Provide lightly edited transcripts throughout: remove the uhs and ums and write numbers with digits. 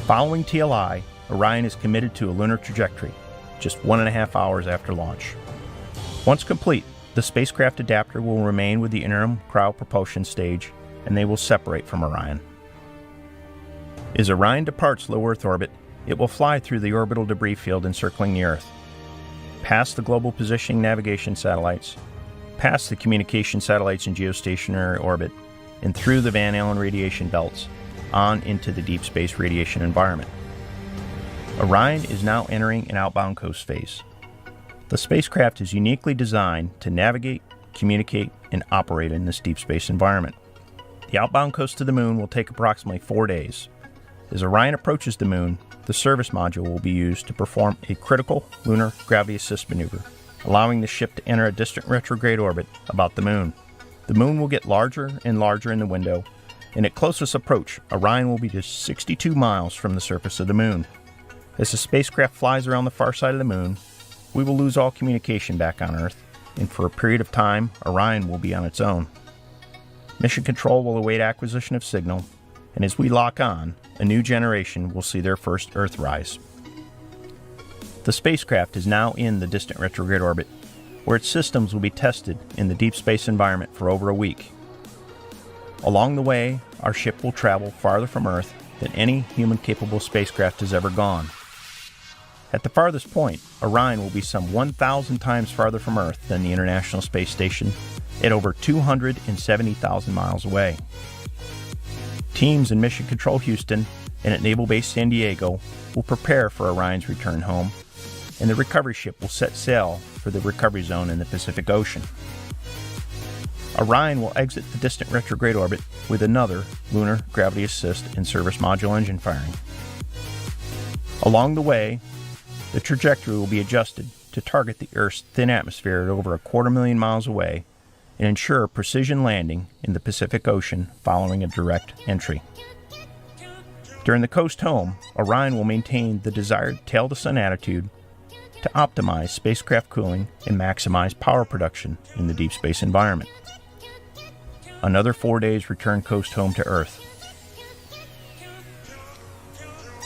Following TLI, Orion is committed to a lunar trajectory, just 1.5 hours after launch. Once complete, the spacecraft adapter will remain with the interim cryopropulsion stage, and they will separate from Orion. As Orion departs low Earth orbit, it will fly through the orbital debris field encircling the Earth, past the global positioning navigation satellites, past the communication satellites in geostationary orbit, and through the Van Allen radiation belts, on into the deep space radiation environment. Orion is now entering an outbound coast phase. The spacecraft is uniquely designed to navigate, communicate, and operate in this deep space environment. The outbound coast to the Moon will take approximately 4 days. As Orion approaches the Moon, the service module will be used to perform a critical lunar gravity assist maneuver, allowing the ship to enter a distant retrograde orbit about the Moon. The Moon will get larger and larger in the window, and at closest approach, Orion will be just 62 miles from the surface of the Moon. As the spacecraft flies around the far side of the Moon, we will lose all communication back on Earth, and for a period of time, Orion will be on its own. Mission Control will await acquisition of signal, and as we lock on, a new generation will see their first Earthrise. The spacecraft is now in the distant retrograde orbit, where its systems will be tested in the deep space environment for over a week. Along the way, our ship will travel farther from Earth than any human-capable spacecraft has ever gone. At the farthest point, Orion will be some 1,000 times farther from Earth than the International Space Station, at over 270,000 miles away. Teams in Mission Control Houston and at Naval Base San Diego will prepare for Orion's return home, and the recovery ship will set sail for the recovery zone in the Pacific Ocean. Orion will exit the distant retrograde orbit with another lunar gravity assist and service module engine firing. Along the way, the trajectory will be adjusted to target the Earth's thin atmosphere at over 250,000 miles away and ensure precision landing in the Pacific Ocean following a direct entry. During the coast home, Orion will maintain the desired tail-to-sun attitude to optimize spacecraft cooling and maximize power production in the deep space environment. Another 4 days return coast home to Earth.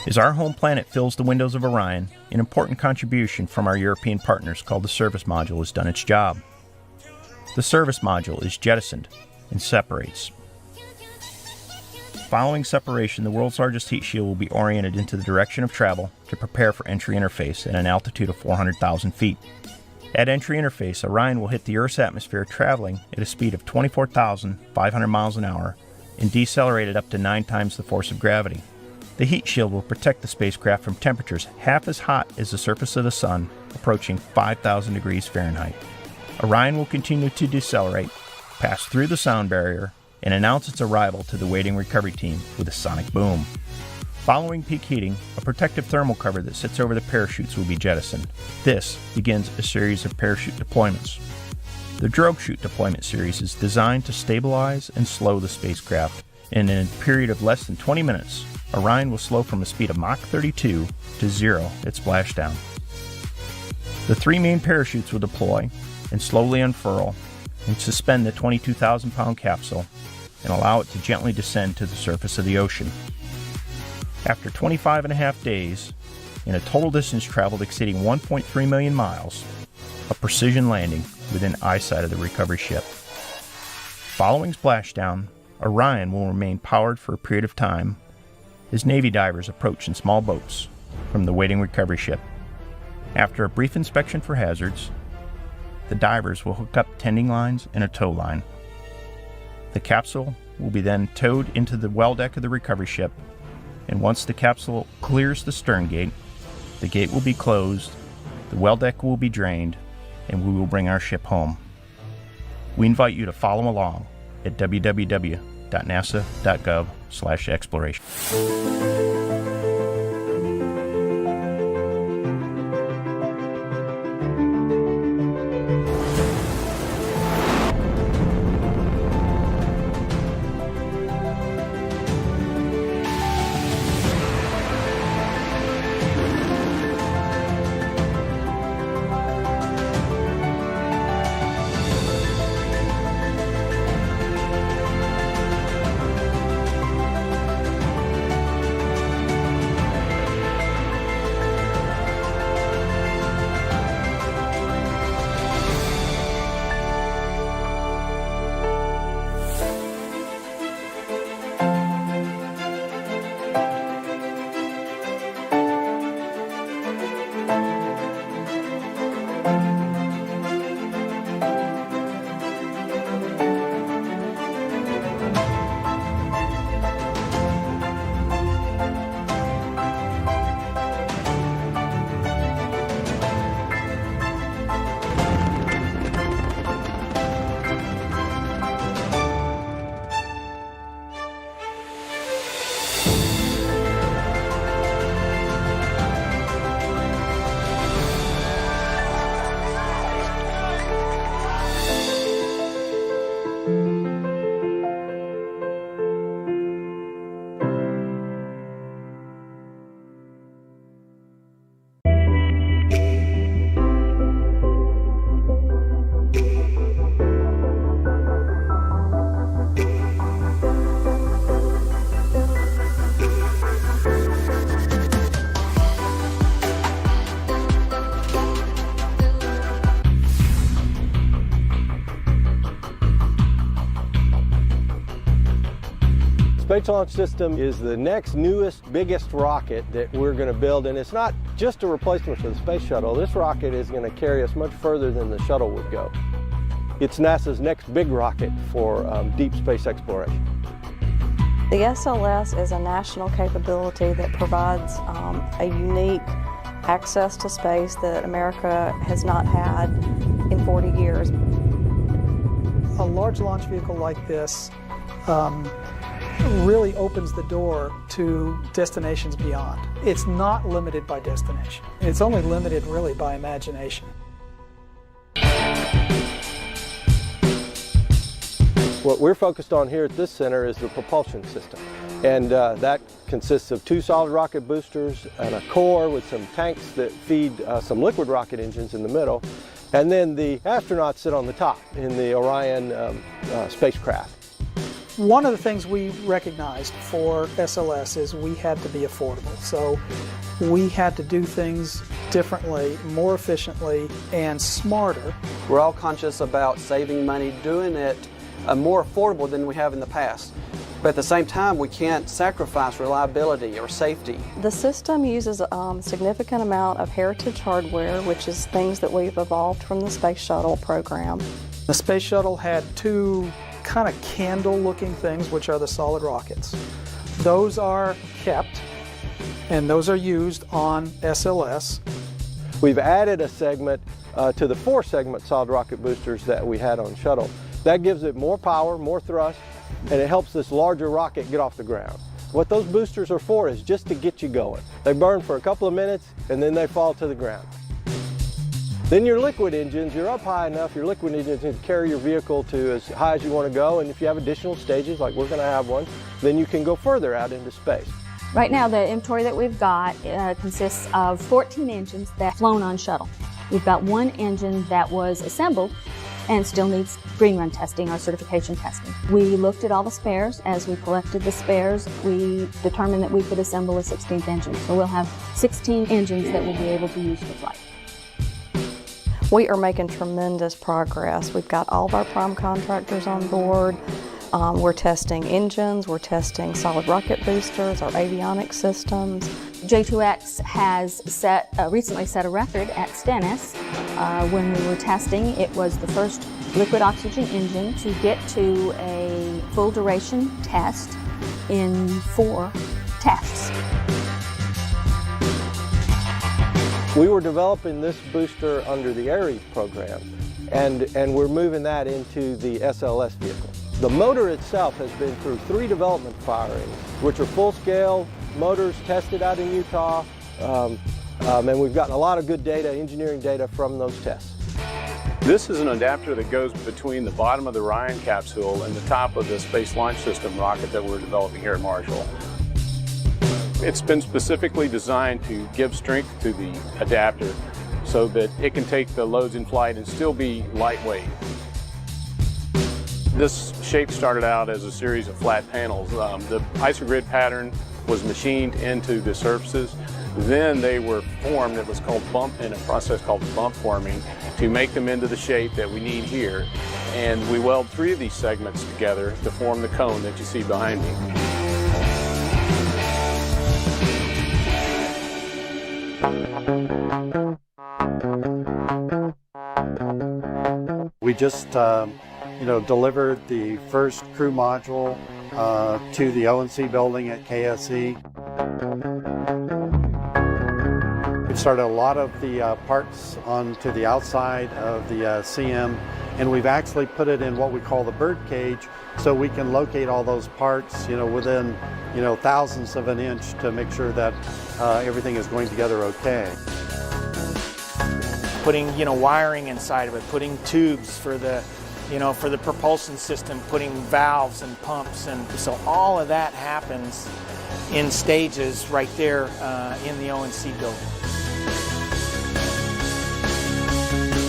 As our home planet fills the windows of Orion, an important contribution from our European partners called the service module has done its job. The service module is jettisoned and separates. Following separation, the world's largest heat shield will be oriented into the direction of travel to prepare for entry interface at an altitude of 400,000 feet. At entry interface, Orion will hit the Earth's atmosphere traveling at a speed of 24,500 miles an hour and decelerate at up to 9 times the force of gravity. The heat shield will protect the spacecraft from temperatures half as hot as the surface of the Sun, approaching 5,000 degrees Fahrenheit. Orion will continue to decelerate, pass through the sound barrier, and announce its arrival to the waiting recovery team with a sonic boom. Following peak heating, a protective thermal cover that sits over the parachutes will be jettisoned. This begins a series of parachute deployments. The drogue chute deployment series is designed to stabilize and slow the spacecraft, and in a period of less than 20 minutes, Orion will slow from a speed of Mach 32 to 0 at splashdown. The 3 main parachutes will deploy and slowly unfurl and suspend the 22,000-pound capsule and allow it to gently descend to the surface of the ocean. After 25.5 days, and a total distance traveled exceeding 1.3 million miles, a precision landing within eyesight of the recovery ship. Following splashdown, Orion will remain powered for a period of time as Navy divers approach in small boats from the waiting recovery ship. After a brief inspection for hazards, the divers will hook up tending lines and a tow line. The capsule will be then towed into the well deck of the recovery ship, and once the capsule clears the stern gate, the gate will be closed, the well deck will be drained, and we will bring our ship home. We invite you to follow along at www.nasa.gov/exploration. Space Launch System is the next newest, biggest rocket that we're going to build, and it's not just a replacement for the Space Shuttle. This rocket is going to carry us much further than the shuttle would go. It's NASA's next big rocket for deep space exploration. The SLS is a national capability that provides a unique access to space that America has not had in 40 years. A large launch vehicle like this really opens the door to destinations beyond. It's not limited by destination. It's only limited really by imagination. What we're focused on here at this center is the propulsion system. And that consists of 2 solid rocket boosters and a core with some tanks that feed some liquid rocket engines in the middle. And then the astronauts sit on the top in the Orion spacecraft. One of the things we recognized for SLS is we had to be affordable. So we had to do things differently, more efficiently, and smarter. We're all conscious about saving money, doing it more affordable than we have in the past. But at the same time, we can't sacrifice reliability or safety. The system uses a significant amount of heritage hardware, which is things that we've evolved from the Space Shuttle program. The Space Shuttle had 2 kind of candle-looking things, which are the solid rockets. Those are kept, and those are used on SLS. We've added a segment to the 4-segment solid rocket boosters that we had on shuttle. That gives it more power, more thrust, and it helps this larger rocket get off the ground. What those boosters are for is just to get you going. They burn for a couple of minutes, and then they fall to the ground. Then your liquid engines, you're up high enough, your liquid engines can carry your vehicle to as high as you want to go, and if you have additional stages, like we're going to have one, then you can go further out into space. Right now, the inventory that we've got consists of 14 engines that have flown on shuttle. We've got 1 engine that was assembled and still needs green run testing or certification testing. We looked at all the spares. As we collected the spares, we determined that we could assemble a 16th engine. So we'll have 16 engines that we'll be able to use for flight. We are making tremendous progress. We've got all of our prime contractors on board. We're testing engines, we're testing solid rocket boosters, our avionics systems. J2X has recently set a record at Stennis. When we were testing, it was the first liquid oxygen engine to get to a full duration test in 4 tests. We were developing this booster under the Ares program, and we're moving that into the SLS vehicle. The motor itself has been through 3 development firings, which are full-scale motors tested out in Utah, and we've gotten a lot of good data, engineering data from those tests. This is an adapter that goes between the bottom of the Orion capsule and the top of the Space Launch System rocket that we're developing here at Marshall. It's been specifically designed to give strength to the adapter so that it can take the loads in flight and still be lightweight. This shape started out as a series of flat panels. The isogrid pattern was machined into the surfaces. Then they were formed, it was called in a process called bump forming, to make them into the shape that we need here. And we weld 3 of these segments together to form the cone that you see behind me. We just delivered the first crew module to the O&C building at KSC. We started a lot of the parts onto the outside of the CM, and we've actually put it in what we call the bird cage, so we can locate all those parts, within, thousandths of an inch to make sure that everything is going together okay. Putting, wiring inside of it, putting tubes for the, for the propulsion system, putting valves and pumps, and so all of that happens in stages right there in the O&C building.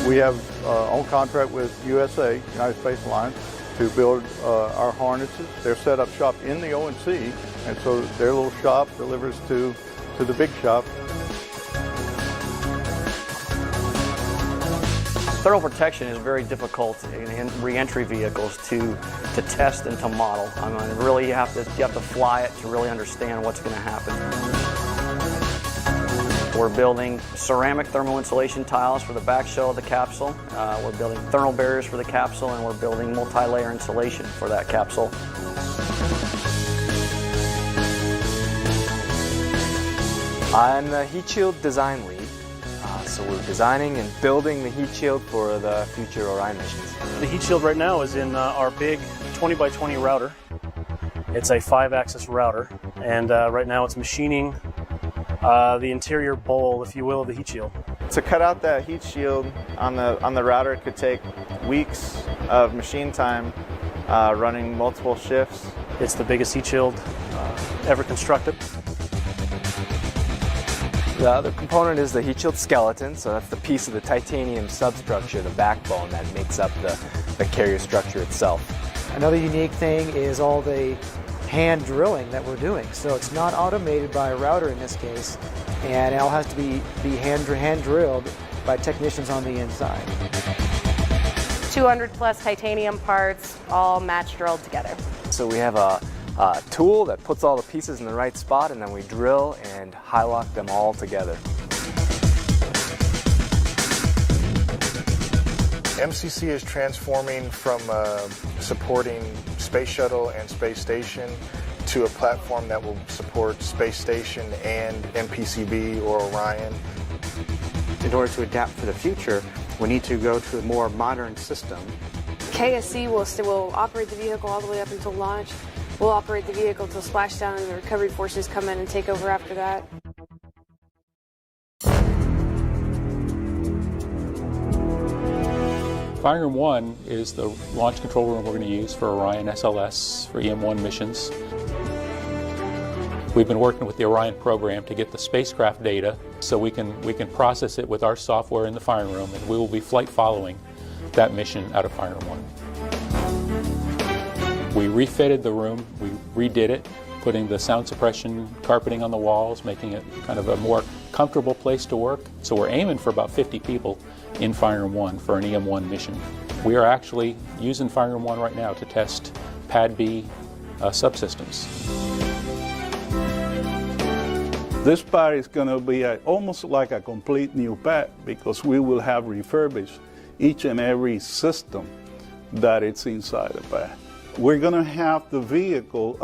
We have on contract with USA, United Space Alliance, to build our harnesses. They're set up shop in the O&C, and so their little shop delivers to the big shop. Thermal protection is very difficult in re-entry vehicles to test and to model. I mean, really you have to fly it to really understand what's going to happen. We're building ceramic thermal insulation tiles for the back shell of the capsule. We're building thermal barriers for the capsule, and we're building multi-layer insulation for that capsule. I'm the heat shield design lead. So we're designing and building the heat shield for the future Orion missions. The heat shield right now is in our big 20 by 20 router. It's a 5-axis router, and right now it's machining the interior bowl, if you will, of the heat shield. To cut out that heat shield on the router, it could take weeks of machine time running multiple shifts. It's the biggest heat shield ever constructed. The other component is the heat shield skeleton, so that's the piece of the titanium substructure, the backbone that makes up the carrier structure itself. Another unique thing is all the hand drilling that we're doing. So it's not automated by a router in this case, and it all has to be hand drilled by technicians on the inside. 200 plus titanium parts, all match drilled together. So we have a tool that puts all the pieces in the right spot, and then we drill and high lock them all together. MCC is transforming from supporting Space Shuttle and Space Station to a platform that will support Space Station and MPCB or Orion. In order to adapt for the future, we need to go to a more modern system. KSC will operate the vehicle all the way up until launch. We'll operate the vehicle until splashdown, and the recovery forces come in and take over after that. Fire Room 1 is the launch control room we're going to use for Orion SLS for EM1 missions. We've been working with the Orion program to get the spacecraft data so we can process it with our software in the firing room, and we will be flight following that mission out of Fire Room 1. We refitted the room, we redid it, putting the sound suppression carpeting on the walls, making it kind of a more comfortable place to work. So we're aiming for about 50 people in Fire Room 1 for an EM1 mission. We are actually using Fire Room 1 right now to test Pad B subsystems. This pad is going to be almost like a complete new pad because we will have refurbished each and every system that it's inside the pad. We're going to have the vehicle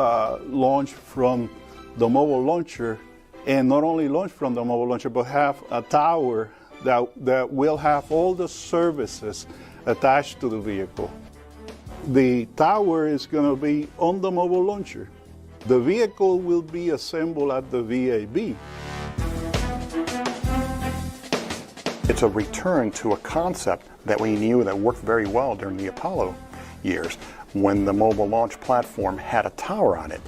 launch from the mobile launcher, and not only launch from the mobile launcher, but have a tower that will have all the services attached to the vehicle. The tower is going to be on the mobile launcher. The vehicle will be assembled at the VAB. It's a return to a concept that we knew that worked very well during the Apollo years when the mobile launch platform had a tower on it.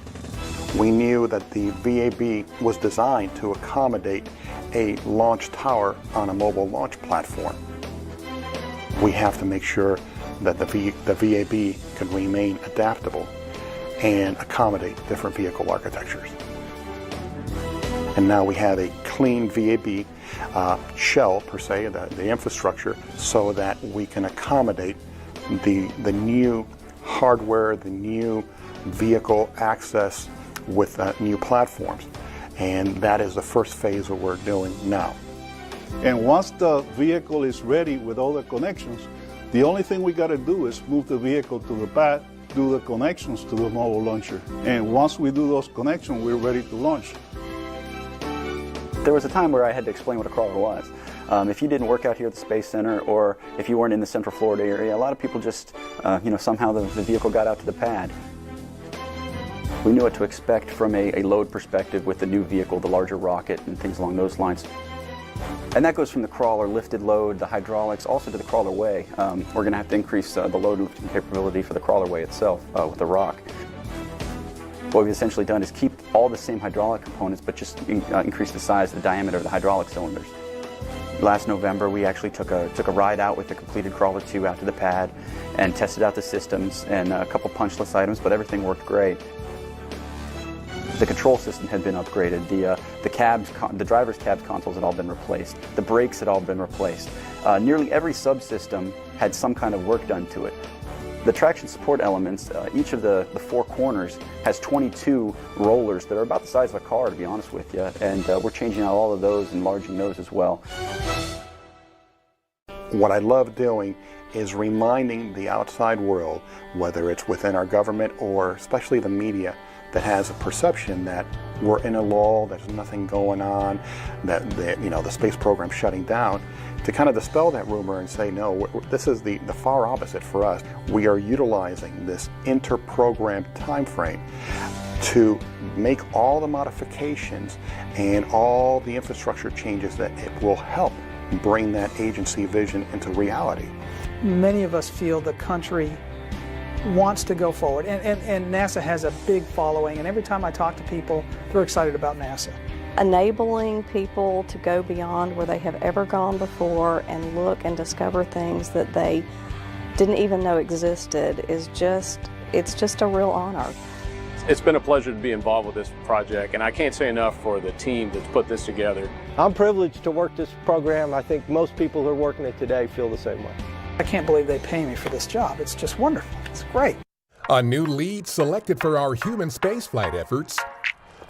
We knew that the VAB was designed to accommodate a launch tower on a mobile launch platform. We have to make sure that the VAB can remain adaptable and accommodate different vehicle architectures. And now we have a clean VAB shell, per se, the infrastructure, so that we can accommodate the new hardware, the new vehicle access with new platforms. And that is the first phase of what we're doing now. And once the vehicle is ready with all the connections, the only thing we got to do is move the vehicle to the pad, do the connections to the mobile launcher. And once we do those connections, we're ready to launch. There was a time where I had to explain what a crawler was. If you didn't work out here at the Space Center, or if you weren't in the Central Florida area, a lot of people just, somehow the vehicle got out to the pad. We knew what to expect from a load perspective with the new vehicle, the larger rocket, and things along those lines. And that goes from the crawler lifted load, the hydraulics, also to the crawler way. We're going to have to increase the load lifting capability for the crawler way itself with the rock. What we've essentially done is keep all the same hydraulic components, but just increase the size, the diameter of the hydraulic cylinders. Last November, we actually took a ride out with the completed crawler 2 out to the pad and tested out the systems and a couple punch list items, but everything worked great. The control system had been upgraded. The driver's cabs consoles had all been replaced. The brakes had all been replaced. Nearly every subsystem had some kind of work done to it. The traction support elements, each of the 4 corners has 22 rollers that are about the size of a car, to be honest with you, and we're changing out all of those, enlarging those as well. What I love doing is reminding the outside world, whether it's within our government or especially the media, that has a perception that we're in a lull, there's nothing going on, that the space program's shutting down, to kind of dispel that rumor and say, no, this is the far opposite for us. We are utilizing this inter-program time frame to make all the modifications and all the infrastructure changes that it will help bring that agency vision into reality. Many of us feel the country wants to go forward, and NASA has a big following, and every time I talk to people, they're excited about NASA. Enabling people to go beyond where they have ever gone before and look and discover things that they didn't even know existed it's just a real honor. It's been a pleasure to be involved with this project, and I can't say enough for the team that's put this together. I'm privileged to work this program. I think most people who are working it today feel the same way. I can't believe they pay me for this job. It's just wonderful. It's great. A new lead selected for our human spaceflight efforts,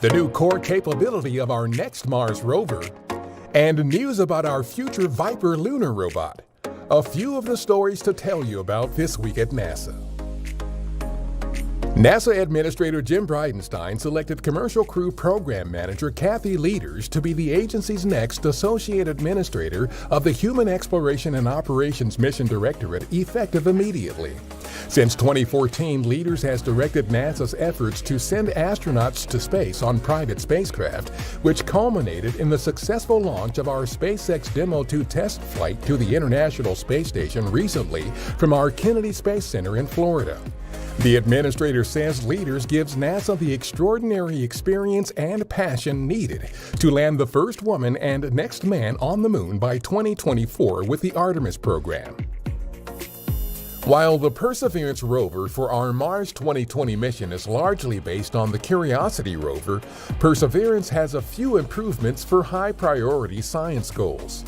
the new core capability of our next Mars rover, and news about our future Viper lunar robot. A few of the stories to tell you about this week at NASA. NASA Administrator Jim Bridenstine selected Commercial Crew Program Manager Kathy Leaders to be the agency's next Associate Administrator of the Human Exploration and Operations Mission Directorate, effective immediately. Since 2014, Leaders has directed NASA's efforts to send astronauts to space on private spacecraft, which culminated in the successful launch of our SpaceX Demo 2 test flight to the International Space Station recently from our Kennedy Space Center in Florida. The administrator says Leaders gives NASA the extraordinary experience and passion needed to land the first woman and next man on the moon by 2024 with the Artemis program. While the Perseverance rover for our Mars 2020 mission is largely based on the Curiosity rover, Perseverance has a few improvements for high-priority science goals.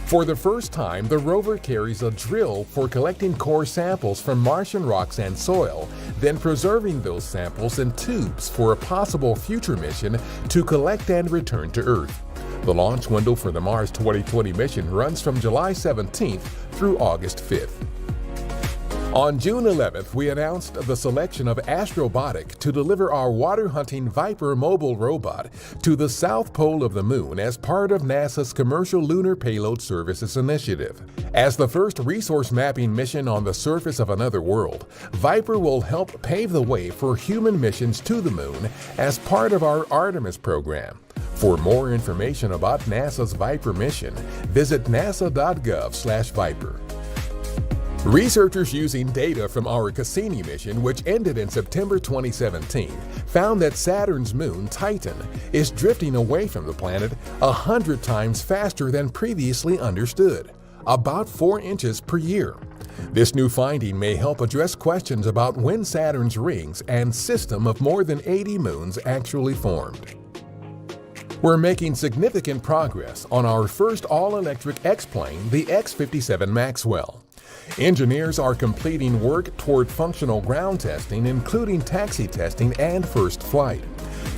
For the first time, the rover carries a drill for collecting core samples from Martian rocks and soil, then preserving those samples in tubes for a possible future mission to collect and return to Earth. The launch window for the Mars 2020 mission runs from July 17th through August 5th. On June 11th, we announced the selection of Astrobotic to deliver our water-hunting Viper mobile robot to the south pole of the moon as part of NASA's Commercial Lunar Payload Services initiative. As the first resource mapping mission on the surface of another world, Viper will help pave the way for human missions to the moon as part of our Artemis program. For more information about NASA's Viper mission, visit nasa.gov/Viper. Researchers using data from our Cassini mission, which ended in September 2017, found that Saturn's moon, Titan, is drifting away from the planet 100 times faster than previously understood, about 4 inches per year. This new finding may help address questions about when Saturn's rings and system of more than 80 moons actually formed. We're making significant progress on our first all-electric X-plane, the X-57 Maxwell. Engineers are completing work toward functional ground testing, including taxi testing and first flight.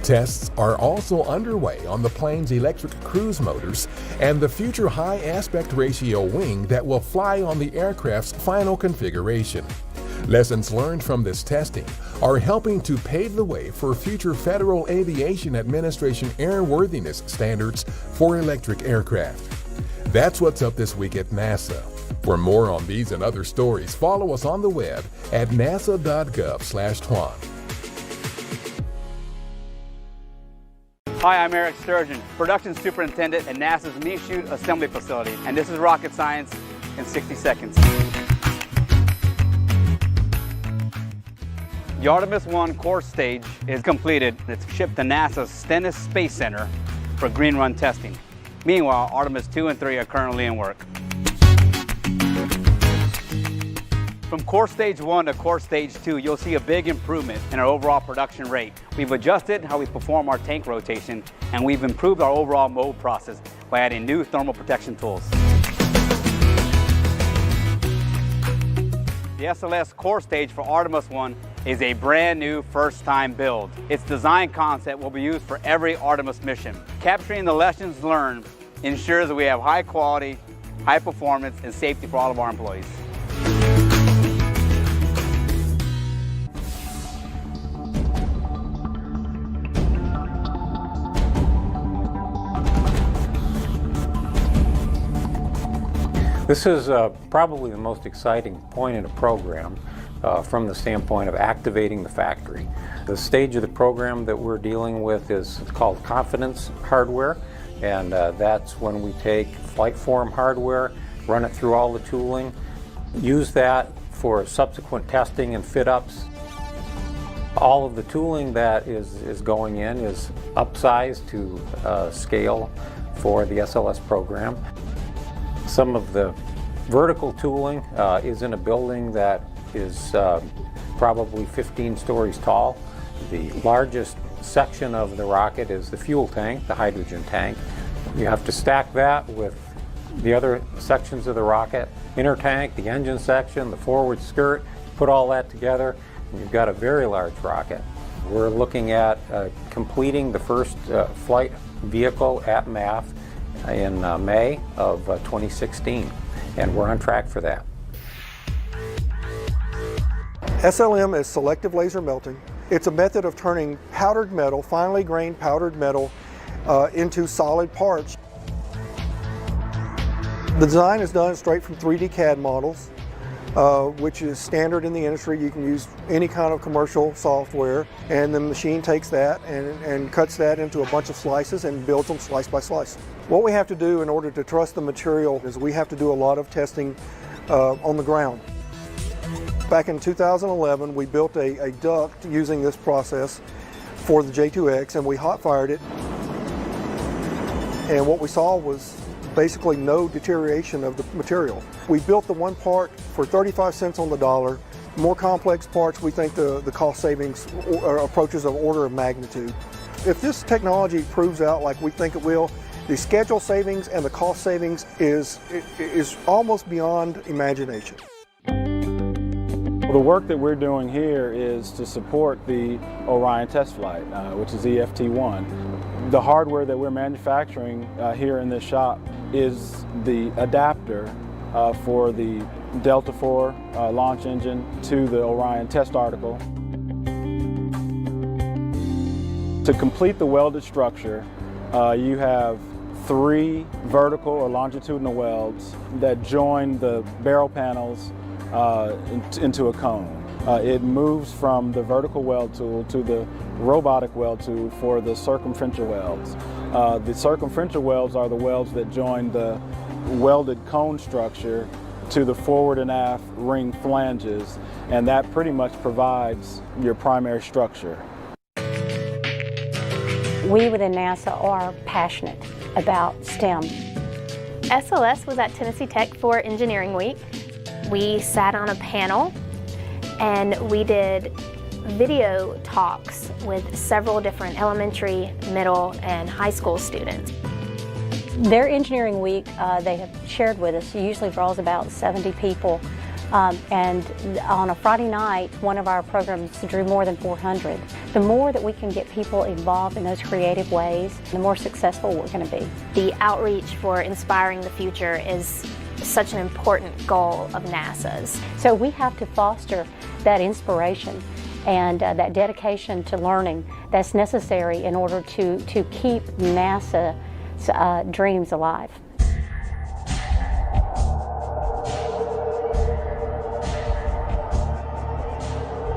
Tests are also underway on the plane's electric cruise motors and the future high aspect ratio wing that will fly on the aircraft's final configuration. Lessons learned from this testing are helping to pave the way for future Federal Aviation Administration airworthiness standards for electric aircraft. That's what's up this week at NASA. For more on these and other stories, follow us on the web at nasa.gov/Tuan. Hi, I'm Eric Sturgeon, Production Superintendent at NASA's Meat Chute Assembly Facility, and this is rocket science in 60 seconds. The Artemis 1 core stage is completed. It's shipped to NASA's Stennis Space Center for green run testing. Meanwhile, Artemis 2 and 3 are currently in work. From core stage 1 to core stage 2, you'll see a big improvement in our overall production rate. We've adjusted how we perform our tank rotation, and we've improved our overall mold process by adding new thermal protection tools. The SLS core stage for Artemis 1 is a brand new first-time build. Its design concept will be used for every Artemis mission. Capturing the lessons learned ensures that we have high quality, high performance, and safety for all of our employees. This is probably the most exciting point in the program from the standpoint of activating the factory. The stage of the program that we're dealing with is called confidence hardware, and that's when we take flight form hardware, run it through all the tooling, use that for subsequent testing and fit-ups. All of the tooling that is going in is upsized to scale for the SLS program. Some of the vertical tooling is in a building that is probably 15 stories tall. The largest section of the rocket is the fuel tank, the hydrogen tank. You have to stack that with the other sections of the rocket, inner tank, the engine section, the forward skirt, put all that together, and you've got a very large rocket. We're looking at completing the first flight vehicle at MAF in May of 2016, and we're on track for that. SLM is selective laser melting. It's a method of turning powdered metal, finely grained powdered metal, into solid parts. The design is done straight from 3D CAD models, which is standard in the industry. You can use any kind of commercial software, and the machine takes that and cuts that into a bunch of slices and builds them slice by slice. What we have to do in order to trust the material is we have to do a lot of testing on the ground. Back in 2011, we built a duct using this process for the J2X, and we hot fired it. And what we saw was basically no deterioration of the material. We built the one part for 35 cents on the dollar. More complex parts, we think the cost savings approaches of order of magnitude. If this technology proves out like we think it will, the schedule savings and the cost savings is almost beyond imagination. Well, the work that we're doing here is to support the Orion test flight, which is EFT-1. The hardware that we're manufacturing here in this shop is the adapter for the Delta IV launch engine to the Orion test article. To complete the welded structure, you have 3 vertical or longitudinal welds that join the barrel panels into a cone. It moves from the vertical weld tool to the robotic weld tool for the circumferential welds. The circumferential welds are the welds that join the welded cone structure to the forward and aft ring flanges, and that pretty much provides your primary structure. We within NASA are passionate about STEM. SLS was at Tennessee Tech for Engineering Week. We sat on a panel and we did video talks with several different elementary, middle, and high school students. Their Engineering Week, they have shared with us, usually draws about 70 people. And on a Friday night, one of our programs drew more than 400. The more that we can get people involved in those creative ways, the more successful we're going to be. The outreach for inspiring the future is such an important goal of NASA's. So we have to foster that inspiration and that dedication to learning that's necessary in order to keep NASA's dreams alive.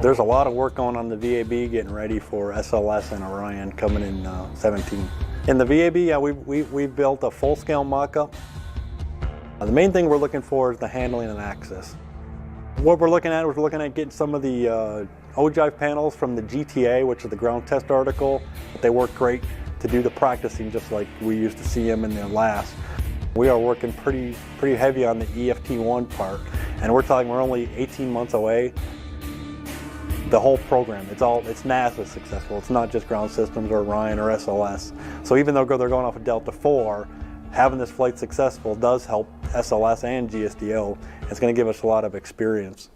There's a lot of work going on the VAB getting ready for SLS and Orion coming in 17. In the VAB, we've built a full-scale mock-up. The main thing we're looking for is the handling and access. What we're looking at is we're looking at getting some of the ogive panels from the GTA, which is the ground test article. They work great to do the practicing just like we used to see them in the labs. We are working pretty heavy on the EFT-1 part, and we're only 18 months away. The whole program, it's NASA successful. It's not just Ground Systems or Orion or SLS. So even though they're going off of Delta IV, having this flight successful does help SLS and GSDO. It's going to give us a lot of experience.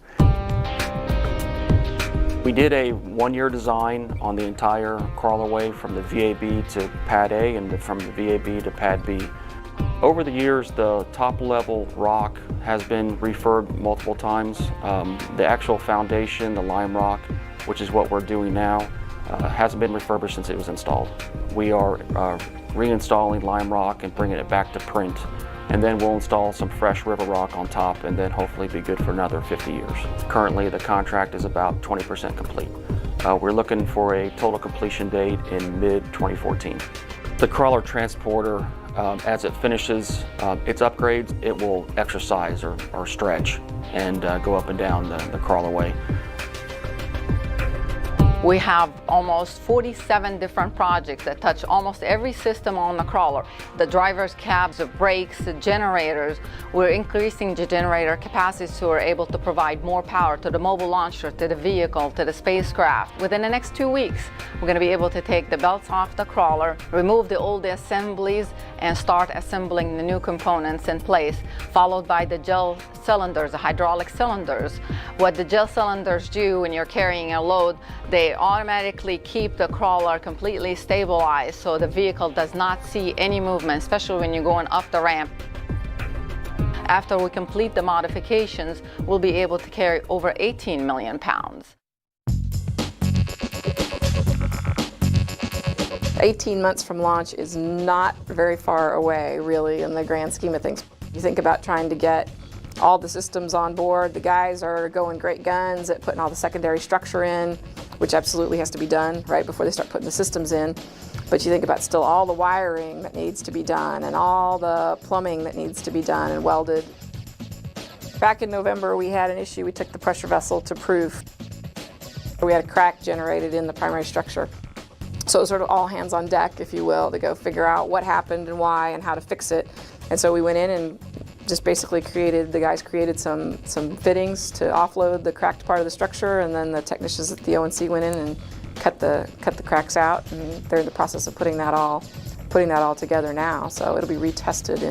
We did a one-year design on the entire crawlerway from the VAB to Pad A and from the VAB to Pad B. Over the years, the top-level rock has been refurbed multiple times. The actual foundation, the lime rock, which is what we're doing now, hasn't been refurbished since it was installed. We are reinstalling lime rock and bringing it back to print, and then we'll install some fresh river rock on top, and then hopefully be good for another 50 years. Currently, the contract is about 20% complete. We're looking for a total completion date in mid-2014. The crawler transporter, as it finishes its upgrades, it will exercise or stretch and go up and down the crawlerway. We have almost 47 different projects that touch almost every system on the crawler. The driver's cabs, the brakes, the generators. We're increasing the generator capacity so we're able to provide more power to the mobile launcher, to the vehicle, to the spacecraft. Within the next 2 weeks, we're going to be able to take the belts off the crawler, remove the old assemblies, and start assembling the new components in place, followed by the gel cylinders, the hydraulic cylinders. What the gel cylinders do when you're carrying a load, they automatically keep the crawler completely stabilized so the vehicle does not see any movement, especially when you're going up the ramp. After we complete the modifications, we'll be able to carry over 18 million pounds. 18 months from launch is not very far away, really, in the grand scheme of things. You think about trying to get all the systems on board. The guys are going great guns at putting all the secondary structure in, which absolutely has to be done right before they start putting the systems in. But you think about still all the wiring that needs to be done and all the plumbing that needs to be done and welded. Back in November, we had an issue. We took the pressure vessel to proof. We had a crack generated in the primary structure. So it was sort of all hands on deck, if you will, to go figure out what happened and why and how to fix it. And so we went in and just basically the guys created some fittings to offload the cracked part of the structure, and then the technicians at the ONC went in and cut the cracks out, and they're in the process of putting that all together now. So it'll be retested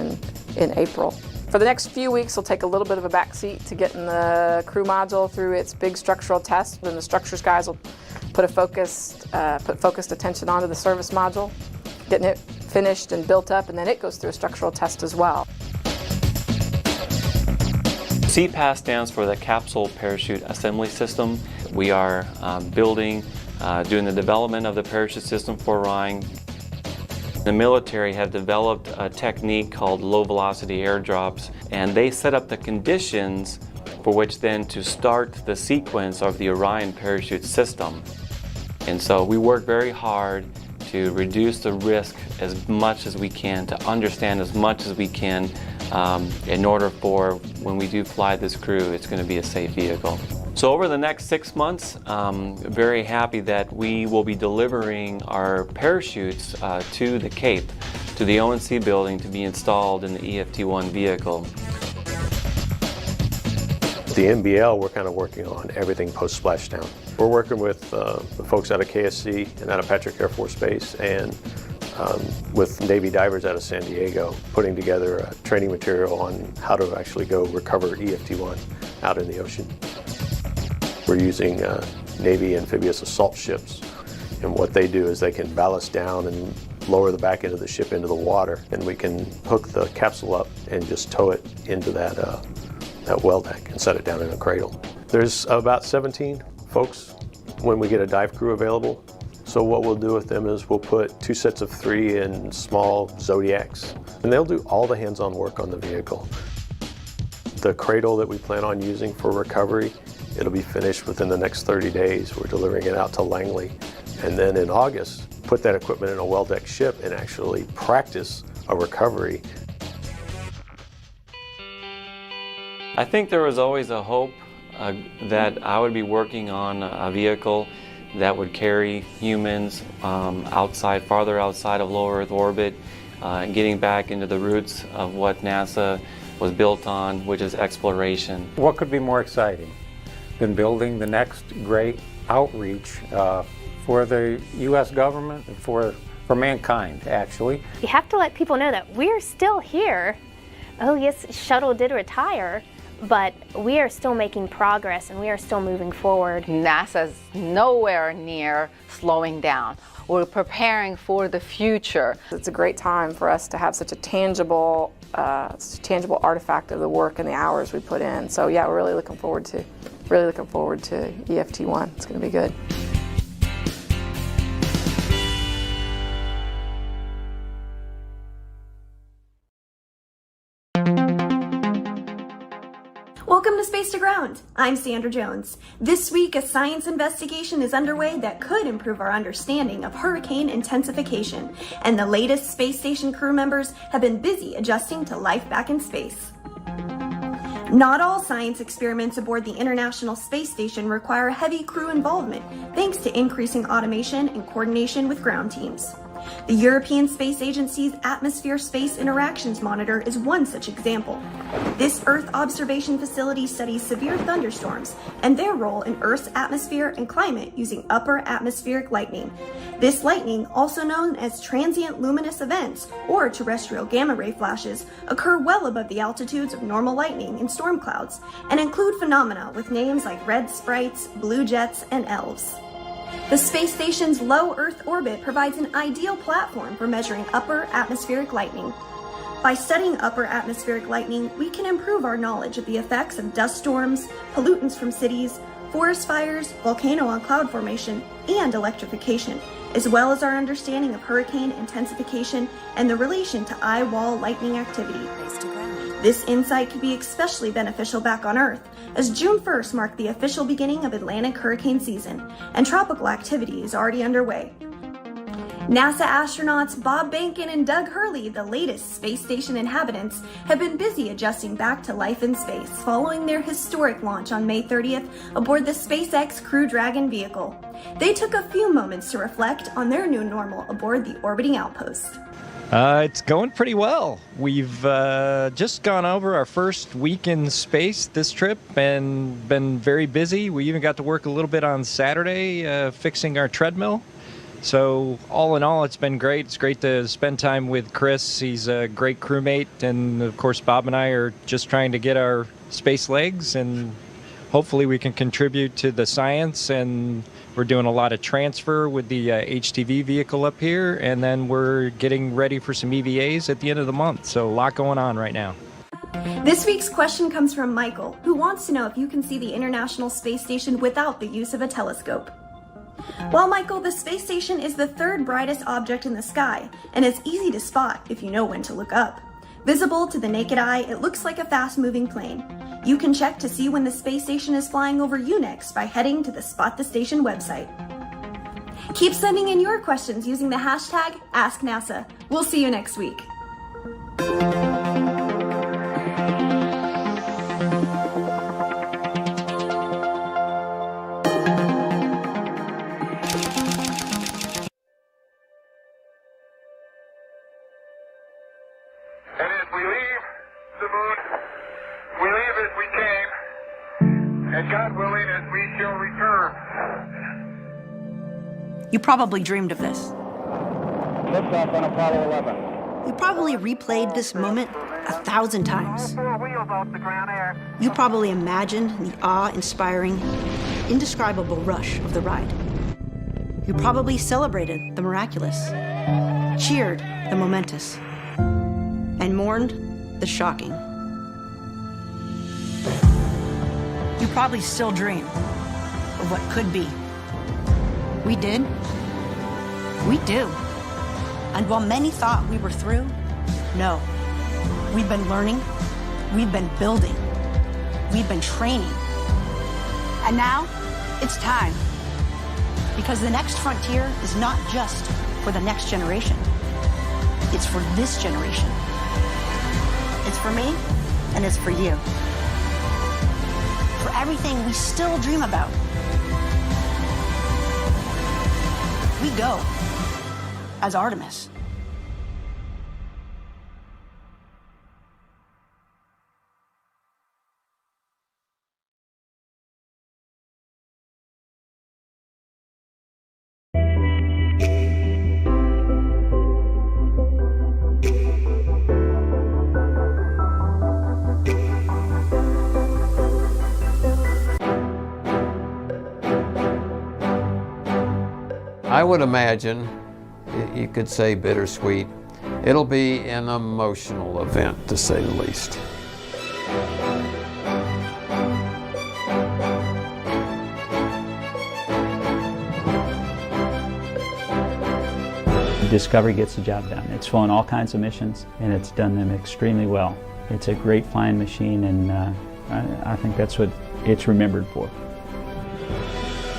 in April. For the next few weeks, we'll take a little bit of a back seat to getting the crew module through its big structural test. Then the structures guys will put focused attention onto the service module, getting it finished and built up, and then it goes through a structural test as well. CPAS stands for the Capsule Parachute Assembly System. We are doing the development of the parachute system for Orion. The military have developed a technique called low velocity airdrops, and they set up the conditions for which then to start the sequence of the Orion parachute system. And so we work very hard to reduce the risk as much as we can, to understand as much as we can in order for when we do fly this crew, it's going to be a safe vehicle. So over the next 6 months, I'm very happy that we will be delivering our parachutes to the Cape, to the ONC building to be installed in the EFT-1 vehicle. The NBL, we're kind of working on everything post-splashdown. We're working with the folks out of KSC and out of Patrick Air Force Base, and with Navy divers out of San Diego, putting together training material on how to actually go recover EFT-1 out in the ocean. We're using Navy amphibious assault ships, and what they do is they can ballast down and lower the back end of the ship into the water, and we can hook the capsule up and just tow it into that well deck and set it down in a cradle. There's about 17 folks when we get a dive crew available. So what we'll do with them is we'll put 2 sets of 3 in small Zodiacs, and they'll do all the hands-on work on the vehicle. The cradle that we plan on using for recovery, it'll be finished within the next 30 days. We're delivering it out to Langley. And then in August, put that equipment in a well-decked ship and actually practice a recovery. I think there was always a hope that I would be working on a vehicle that would carry humans farther outside of low Earth orbit, getting back into the roots of what NASA was built on, which is exploration. What could be more exciting than building the next great outreach for the U.S. government and for mankind, actually? You have to let people know that we're still here. Oh yes, shuttle did retire, but we are still making progress and we are still moving forward. NASA's nowhere near slowing down. We're preparing for the future. It's a great time for us to have such a tangible artifact of the work and the hours we put in. So yeah, we're really looking forward to EFT1. It's going to be good. Welcome to Space to Ground. I'm Sandra Jones. This week, a science investigation is underway that could improve our understanding of hurricane intensification, and the latest space station crew members have been busy adjusting to life back in space. Not all science experiments aboard the International Space Station require heavy crew involvement, thanks to increasing automation and coordination with ground teams. The European Space Agency's Atmosphere-Space Interactions Monitor is one such example. This Earth observation facility studies severe thunderstorms and their role in Earth's atmosphere and climate using upper atmospheric lightning. This lightning, also known as transient luminous events or terrestrial gamma ray flashes, occur well above the altitudes of normal lightning in storm clouds and include phenomena with names like red sprites, blue jets, and elves. The space station's low Earth orbit provides an ideal platform for measuring upper atmospheric lightning. By studying upper atmospheric lightning, we can improve our knowledge of the effects of dust storms, pollutants from cities, forest fires, volcano on cloud formation, and electrification, as well as our understanding of hurricane intensification and the relation to eye wall lightning activity. This insight could be especially beneficial back on Earth, as June 1st marked the official beginning of Atlantic hurricane season, and tropical activity is already underway. NASA astronauts Bob Behnken and Doug Hurley, the latest space station inhabitants, have been busy adjusting back to life in space following their historic launch on May 30th aboard the SpaceX Crew Dragon vehicle. They took a few moments to reflect on their new normal aboard the orbiting outpost. It's going pretty well. We've just gone over our first week in space this trip and been very busy. We even got to work a little bit on Saturday fixing our treadmill. So all in all, it's been great. It's great to spend time with Chris. He's a great crewmate. And of course, Bob and I are just trying to get our space legs, and hopefully we can contribute to the science. And we're doing a lot of transfer with the HTV vehicle up here, and then we're getting ready for some EVAs at the end of the month. So a lot going on right now. This week's question comes from Michael, who wants to know if you can see the International Space Station without the use of a telescope. Well, Michael, the space station is the third brightest object in the sky, and it's easy to spot if you know when to look up. Visible to the naked eye, it looks like a fast-moving plane. You can check to see when the space station is flying over you next by heading to the Spot the Station website. Keep sending in your questions using the hashtag AskNASA. We'll see you next week. You probably dreamed of this. Liftoff on Apollo 11. You probably replayed this moment 1,000 times. You probably imagined the awe-inspiring, indescribable rush of the ride. You probably celebrated the miraculous, cheered the momentous, and mourned the shocking. You probably still dream of what could be. We did. We do. And while many thought we were through, no. We've been learning, we've been building, we've been training. And now, it's time. Because the next frontier is not just for the next generation. It's for this generation. It's for me, and it's for you. For everything we still dream about. We go as Artemis. I would imagine, you could say bittersweet, it'll be an emotional event, to say the least. Discovery gets the job done. It's flown all kinds of missions, and it's done them extremely well. It's a great flying machine, and I think that's what it's remembered for.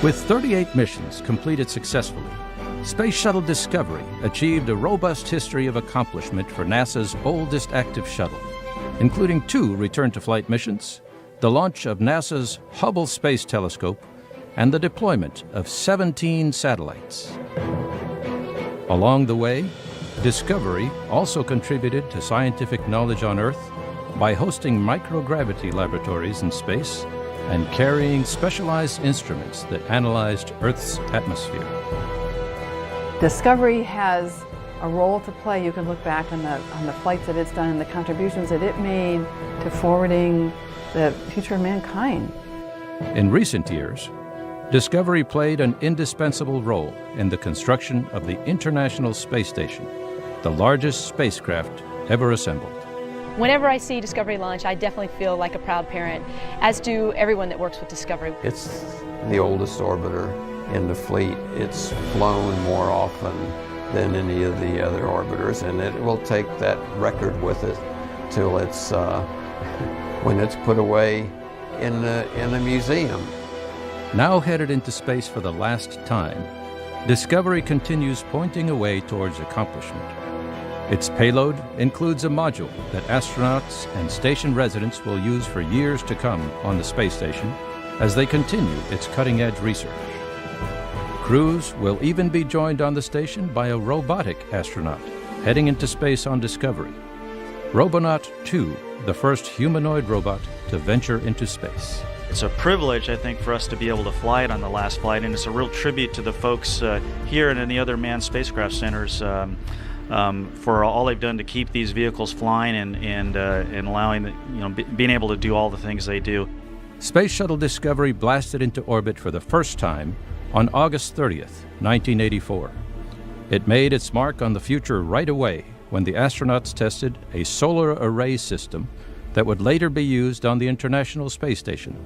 With 38 missions completed successfully, Space Shuttle Discovery achieved a robust history of accomplishment for NASA's oldest active shuttle, including 2 return-to-flight missions, the launch of NASA's Hubble Space Telescope, and the deployment of 17 satellites. Along the way, Discovery also contributed to scientific knowledge on Earth by hosting microgravity laboratories in space and carrying specialized instruments that analyzed Earth's atmosphere. Discovery has a role to play. You can look back on the flights that it's done and the contributions that it made to forwarding the future of mankind. In recent years, Discovery played an indispensable role in the construction of the International Space Station, the largest spacecraft ever assembled. Whenever I see Discovery launch, I definitely feel like a proud parent, as do everyone that works with Discovery. It's the oldest orbiter in the fleet. It's flown more often than any of the other orbiters, and it will take that record with it till it's when it's put away in a museum. Now headed into space for the last time, Discovery continues pointing a way towards accomplishment. Its payload includes a module that astronauts and station residents will use for years to come on the space station as they continue its cutting-edge research. Crews will even be joined on the station by a robotic astronaut heading into space on Discovery. Robonaut 2, the first humanoid robot to venture into space. It's a privilege, I think, for us to be able to fly it on the last flight, and it's a real tribute to the folks here and in the other manned spacecraft centers for all they've done to keep these vehicles flying and allowing, being able to do all the things they do. Space Shuttle Discovery blasted into orbit for the first time on August 30th, 1984. It made its mark on the future right away when the astronauts tested a solar array system that would later be used on the International Space Station.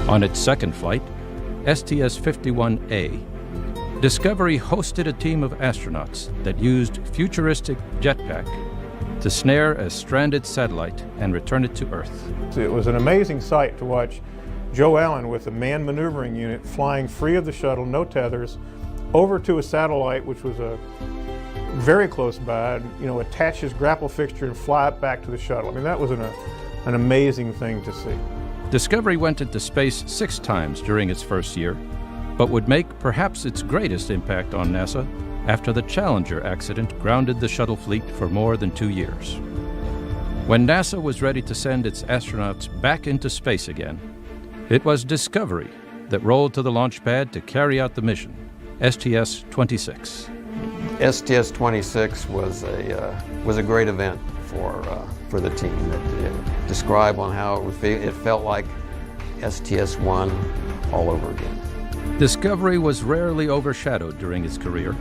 On its second flight, STS-51A, Discovery hosted a team of astronauts that used futuristic jetpack to snare a stranded satellite and return it to Earth. It was an amazing sight to watch Joe Allen with a manned maneuvering unit flying free of the shuttle, no tethers, over to a satellite which was very close by, attach his grapple fixture and fly it back to the shuttle. I mean, that was an amazing thing to see. Discovery went into space 6 times during its first year, but would make perhaps its greatest impact on NASA after the Challenger accident grounded the shuttle fleet for more than 2 years. When NASA was ready to send its astronauts back into space again, it was Discovery that rolled to the launch pad to carry out the mission, STS-26. STS-26 was a great event for the team. It described on how it would feel. It felt like STS-1 all over again. Discovery was rarely overshadowed during its career.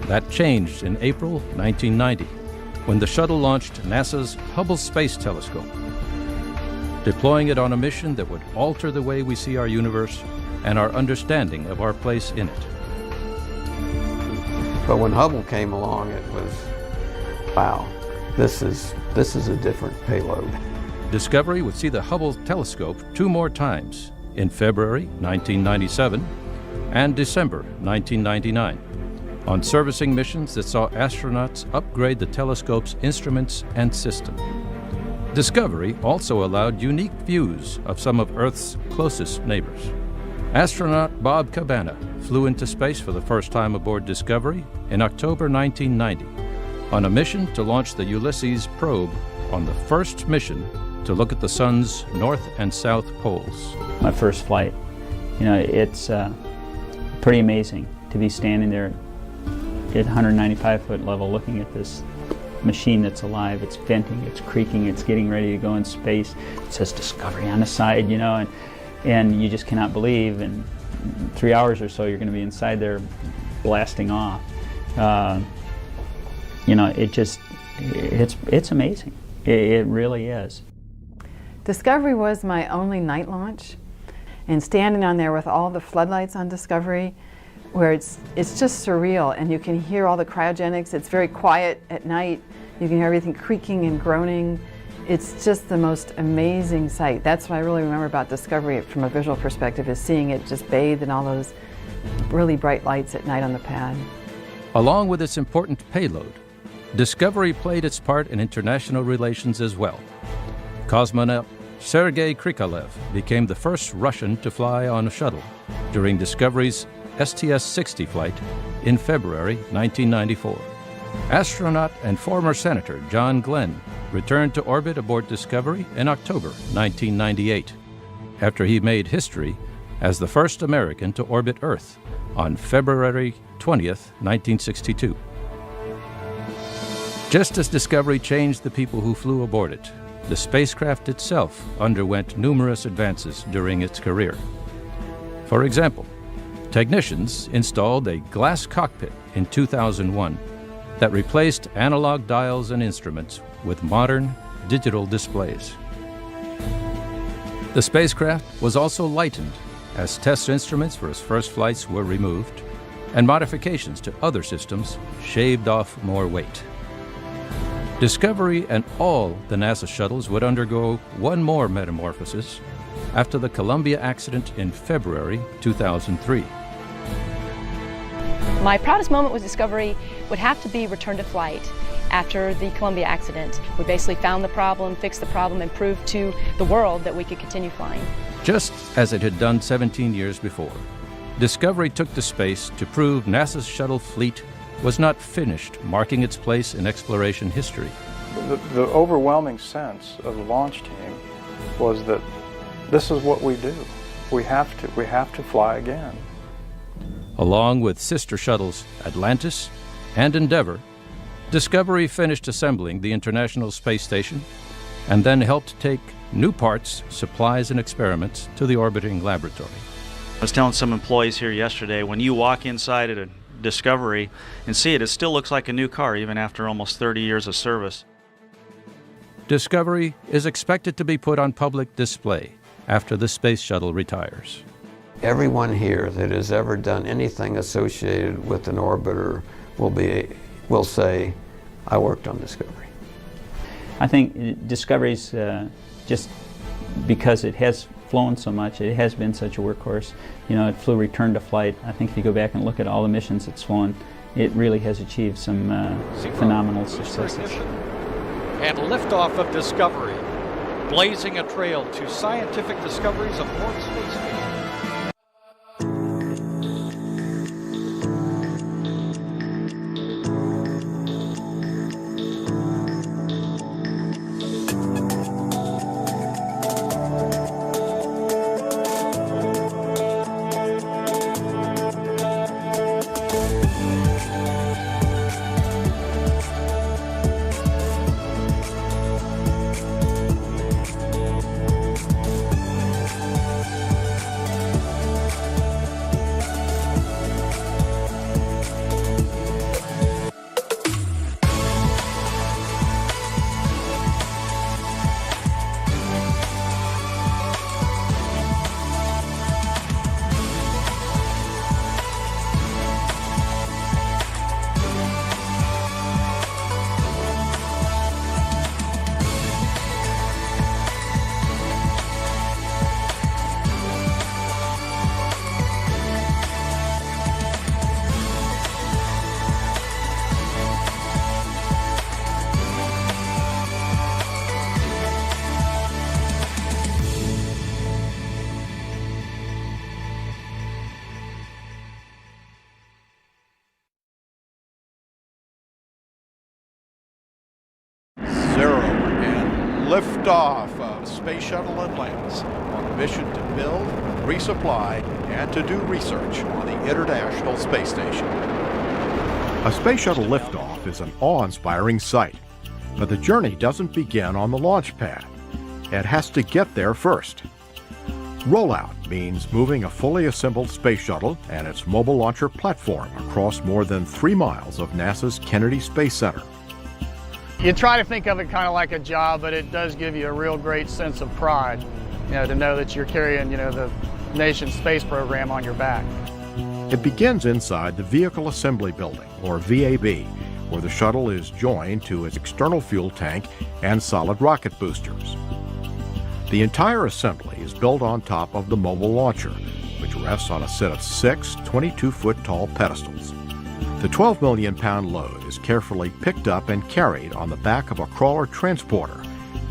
That changed in April 1990, when the shuttle launched NASA's Hubble Space Telescope, deploying it on a mission that would alter the way we see our universe and our understanding of our place in it. But when Hubble came along, it was, wow, this is a different payload. Discovery would see the Hubble telescope 2 more times, in February 1997 and December 1999, on servicing missions that saw astronauts upgrade the telescope's instruments and system. Discovery also allowed unique views of some of Earth's closest neighbors. Astronaut Bob Cabana flew into space for the first time aboard Discovery in October 1990 on a mission to launch the Ulysses probe on the first mission to look at the sun's north and south poles. My first flight, it's pretty amazing to be standing there at 195-foot level looking at this machine that's alive. It's venting, it's creaking, it's getting ready to go in space. It says Discovery on the side, and you just cannot believe. And 3 hours or so, you're going to be inside there blasting off. You know, it's amazing. It really is. Discovery was my only night launch, and standing on there with all the floodlights on Discovery, where it's just surreal, and you can hear all the cryogenics. It's very quiet at night. You can hear everything creaking and groaning. It's just the most amazing sight. That's what I really remember about Discovery from a visual perspective, is seeing it just bathed in all those really bright lights at night on the pad. Along with its important payload, Discovery played its part in international relations as well. Cosmonaut Sergei Krikalev became the first Russian to fly on a shuttle during Discovery's STS-60 flight in February 1994. Astronaut and former Senator John Glenn returned to orbit aboard Discovery in October 1998, after he made history as the first American to orbit Earth on February 20th, 1962. Just as Discovery changed the people who flew aboard it, the spacecraft itself underwent numerous advances during its career. For example, technicians installed a glass cockpit in 2001 that replaced analog dials and instruments with modern digital displays. The spacecraft was also lightened as test instruments for its first flights were removed and modifications to other systems shaved off more weight. Discovery and all the NASA shuttles would undergo one more metamorphosis after the Columbia accident in February 2003. My proudest moment with Discovery would have to be return to flight after the Columbia accident. We basically found the problem, fixed the problem, and proved to the world that we could continue flying. Just as it had done 17 years before, Discovery took to space to prove NASA's shuttle fleet was not finished marking its place in exploration history. The overwhelming sense of the launch team was that this is what we do. We have to fly again. Along with sister shuttles Atlantis and Endeavour, Discovery finished assembling the International Space Station and then helped take new parts, supplies, and experiments to the orbiting laboratory. I was telling some employees here yesterday, when you walk inside at a Discovery and see it, it still looks like a new car even after almost 30 years of service. Discovery is expected to be put on public display after the space shuttle retires. Everyone here that has ever done anything associated with an orbiter will say, I worked on Discovery. I think Discovery's just because it has flown so much, it has been such a workhorse. You know, it flew return to flight. I think if you go back and look at all the missions it's flown, it really has achieved some phenomenal successes. And liftoff of Discovery, blazing a trail to scientific discoveries aboard space station. Liftoff of Space Shuttle Atlantis on a mission to build, resupply, and to do research on the International Space Station. A Space Shuttle liftoff is an awe-inspiring sight, but the journey doesn't begin on the launch pad. It has to get there first. Rollout means moving a fully assembled space shuttle and its mobile launcher platform across more than 3 miles of NASA's Kennedy Space Center. You try to think of it kind of like a job, but it does give you a real great sense of pride, to know that you're carrying, the nation's space program on your back. It begins inside the Vehicle Assembly Building, or VAB, where the shuttle is joined to its external fuel tank and solid rocket boosters. The entire assembly is built on top of the mobile launcher, which rests on a set of 6 22-foot tall pedestals. The 12 million pound load is carefully picked up and carried on the back of a crawler transporter,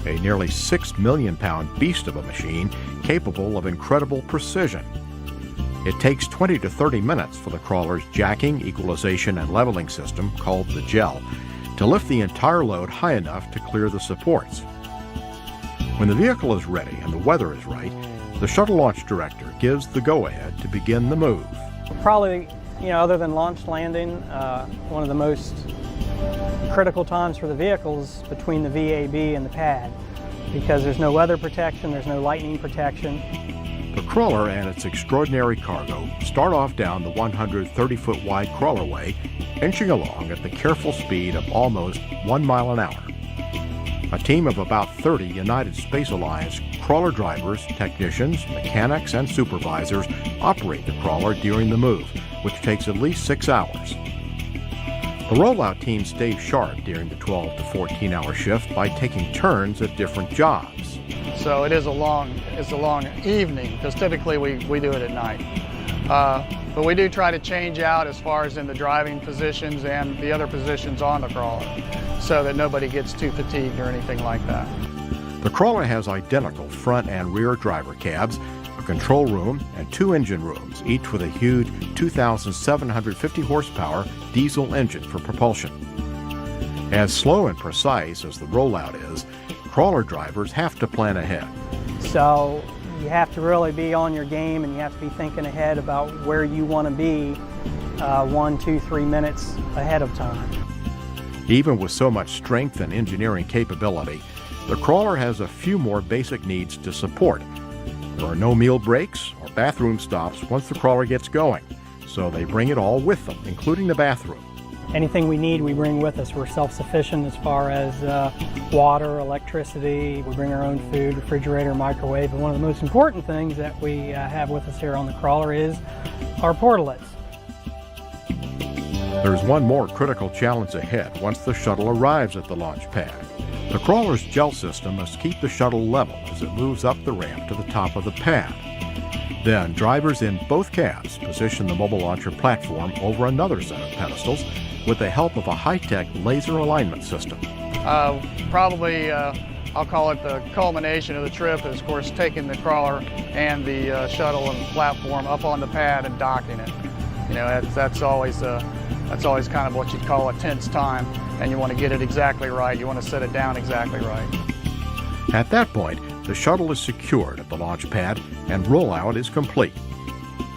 a nearly 6 million pound beast of a machine capable of incredible precision. It takes 20 to 30 minutes for the crawler's jacking, equalization, and leveling system, called the GEL, to lift the entire load high enough to clear the supports. When the vehicle is ready and the weather is right, the shuttle launch director gives the go-ahead to begin the move. Probably, other than launch landing, one of the most critical times for the vehicles between the VAB and the pad, because there's no weather protection, there's no lightning protection. The crawler and its extraordinary cargo start off down the 130-foot wide crawlerway, inching along at the careful speed of almost 1 mile an hour. A team of about 30 United Space Alliance crawler drivers, technicians, mechanics, and supervisors operate the crawler during the move, which takes at least 6 hours. The rollout team stays sharp during the 12 to 14-hour shift by taking turns at different jobs. So it is a long evening, because typically we do it at night. But we do try to change out as far as in the driving positions and the other positions on the crawler, so that nobody gets too fatigued or anything like that. The crawler has identical front and rear driver cabs, a control room, and 2 engine rooms, each with a huge 2,750 horsepower diesel engine for propulsion. As slow and precise as the rollout is, crawler drivers have to plan ahead. So you have to really be on your game, and you have to be thinking ahead about where you want to be 1, 2, 3 minutes ahead of time. Even with so much strength and engineering capability, the crawler has a few more basic needs to support. There are no meal breaks or bathroom stops once the crawler gets going, so they bring it all with them, including the bathroom. Anything we need, we bring with us. We're self-sufficient as far as water, electricity. We bring our own food, refrigerator, microwave. But one of the most important things that we have with us here on the crawler is our portalets. There's one more critical challenge ahead once the shuttle arrives at the launch pad. The crawler's GEL system must keep the shuttle level as it moves up the ramp to the top of the pad. Then drivers in both cabs position the mobile launcher platform over another set of pedestals with the help of a high-tech laser alignment system. Probably, I'll call it the culmination of the trip is, of course, taking the crawler and the shuttle and platform up on the pad and docking it. That's always kind of what you'd call a tense time, and you want to get it exactly right. You want to set it down exactly right. At that point, the shuttle is secured at the launch pad and rollout is complete.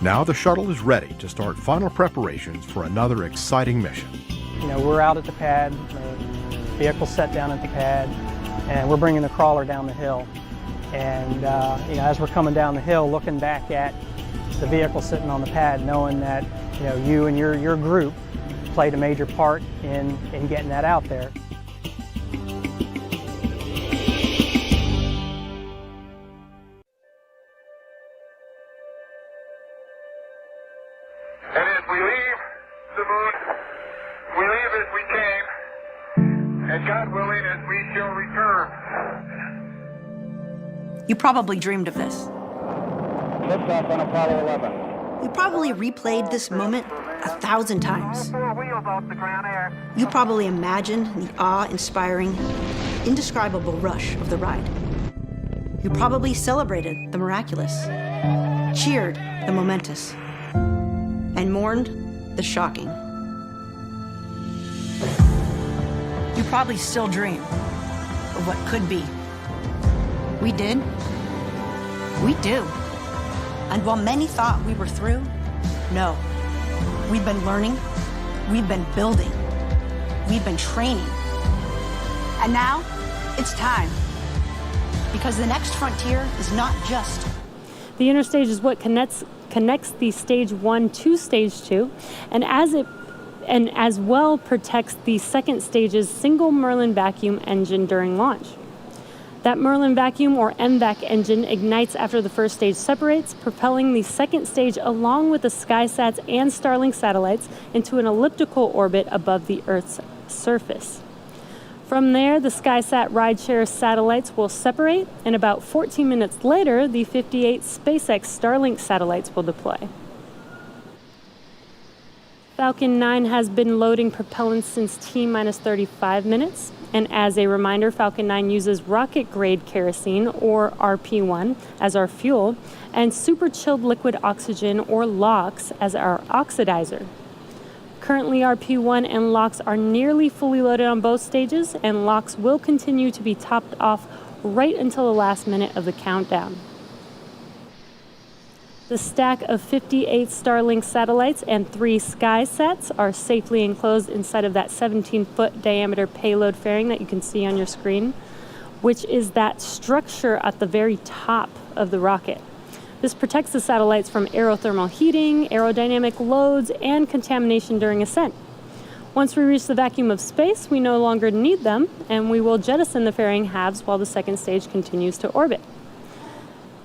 Now the shuttle is ready to start final preparations for another exciting mission. We're out at the pad, the vehicle's set down at the pad, and we're bringing the crawler down the hill. And as we're coming down the hill, looking back at the vehicle sitting on the pad, knowing that you and your group played a major part in getting that out there. And as we leave the moon, we leave as we came, and God willing, as we shall return. You probably dreamed of this. Liftoff on Apollo 11. You probably replayed this moment 1,000 times. You probably imagined the awe-inspiring, indescribable rush of the ride. You probably celebrated the miraculous, cheered the momentous, and mourned the shocking. You probably still dream of what could be. We did. We do. And while many thought we were through, no. We've been learning, we've been building, we've been training. And now, it's time. Because the next frontier is not just The inner stage is what connects the stage 1 to stage 2, and as well protects the second stage's single Merlin vacuum engine during launch. That Merlin vacuum or MVAC engine ignites after the first stage separates, propelling the second stage along with the SkySats and Starlink satellites into an elliptical orbit above the Earth's surface. From there, the SkySat Rideshare satellites will separate, and about 14 minutes later, the 58 SpaceX Starlink satellites will deploy. Falcon 9 has been loading propellant since T-minus 35 minutes. And as a reminder, Falcon 9 uses rocket-grade kerosene, or RP1, as our fuel, and super chilled liquid oxygen, or LOX, as our oxidizer. Currently, RP1 and LOX are nearly fully loaded on both stages, and LOX will continue to be topped off right until the last minute of the countdown. The stack of 58 Starlink satellites and 3 SkySats are safely enclosed inside of that 17-foot diameter payload fairing that you can see on your screen, which is that structure at the very top of the rocket. This protects the satellites from aerothermal heating, aerodynamic loads, and contamination during ascent. Once we reach the vacuum of space, we no longer need them, and we will jettison the fairing halves while the second stage continues to orbit.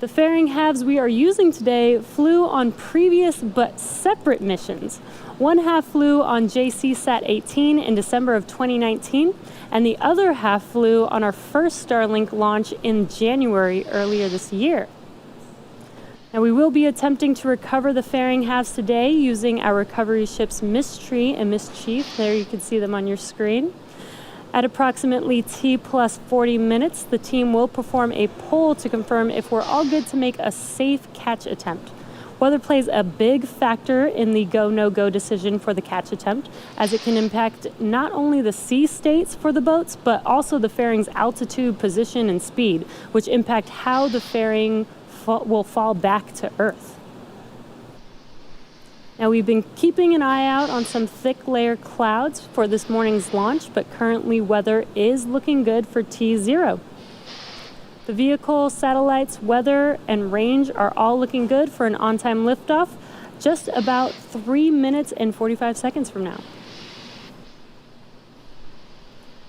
The fairing halves we are using today flew on previous but separate missions. One half flew on JCSat 18 in December of 2019, and the other half flew on our first Starlink launch in January earlier this year. Now, we will be attempting to recover the fairing halves today using our recovery ships Mystery and Mischief. There you can see them on your screen. At approximately T plus 40 minutes, the team will perform a poll to confirm if we're all good to make a safe catch attempt. Weather plays a big factor in the go-no-go decision for the catch attempt, as it can impact not only the sea states for the boats, but also the fairing's altitude, position, and speed, which impact how the fairing will fall back to Earth. Now, we've been keeping an eye out on some thick layer clouds for this morning's launch, but currently weather is looking good for T0. The vehicle, satellites, weather, and range are all looking good for an on-time liftoff just about 3 minutes and 45 seconds from now.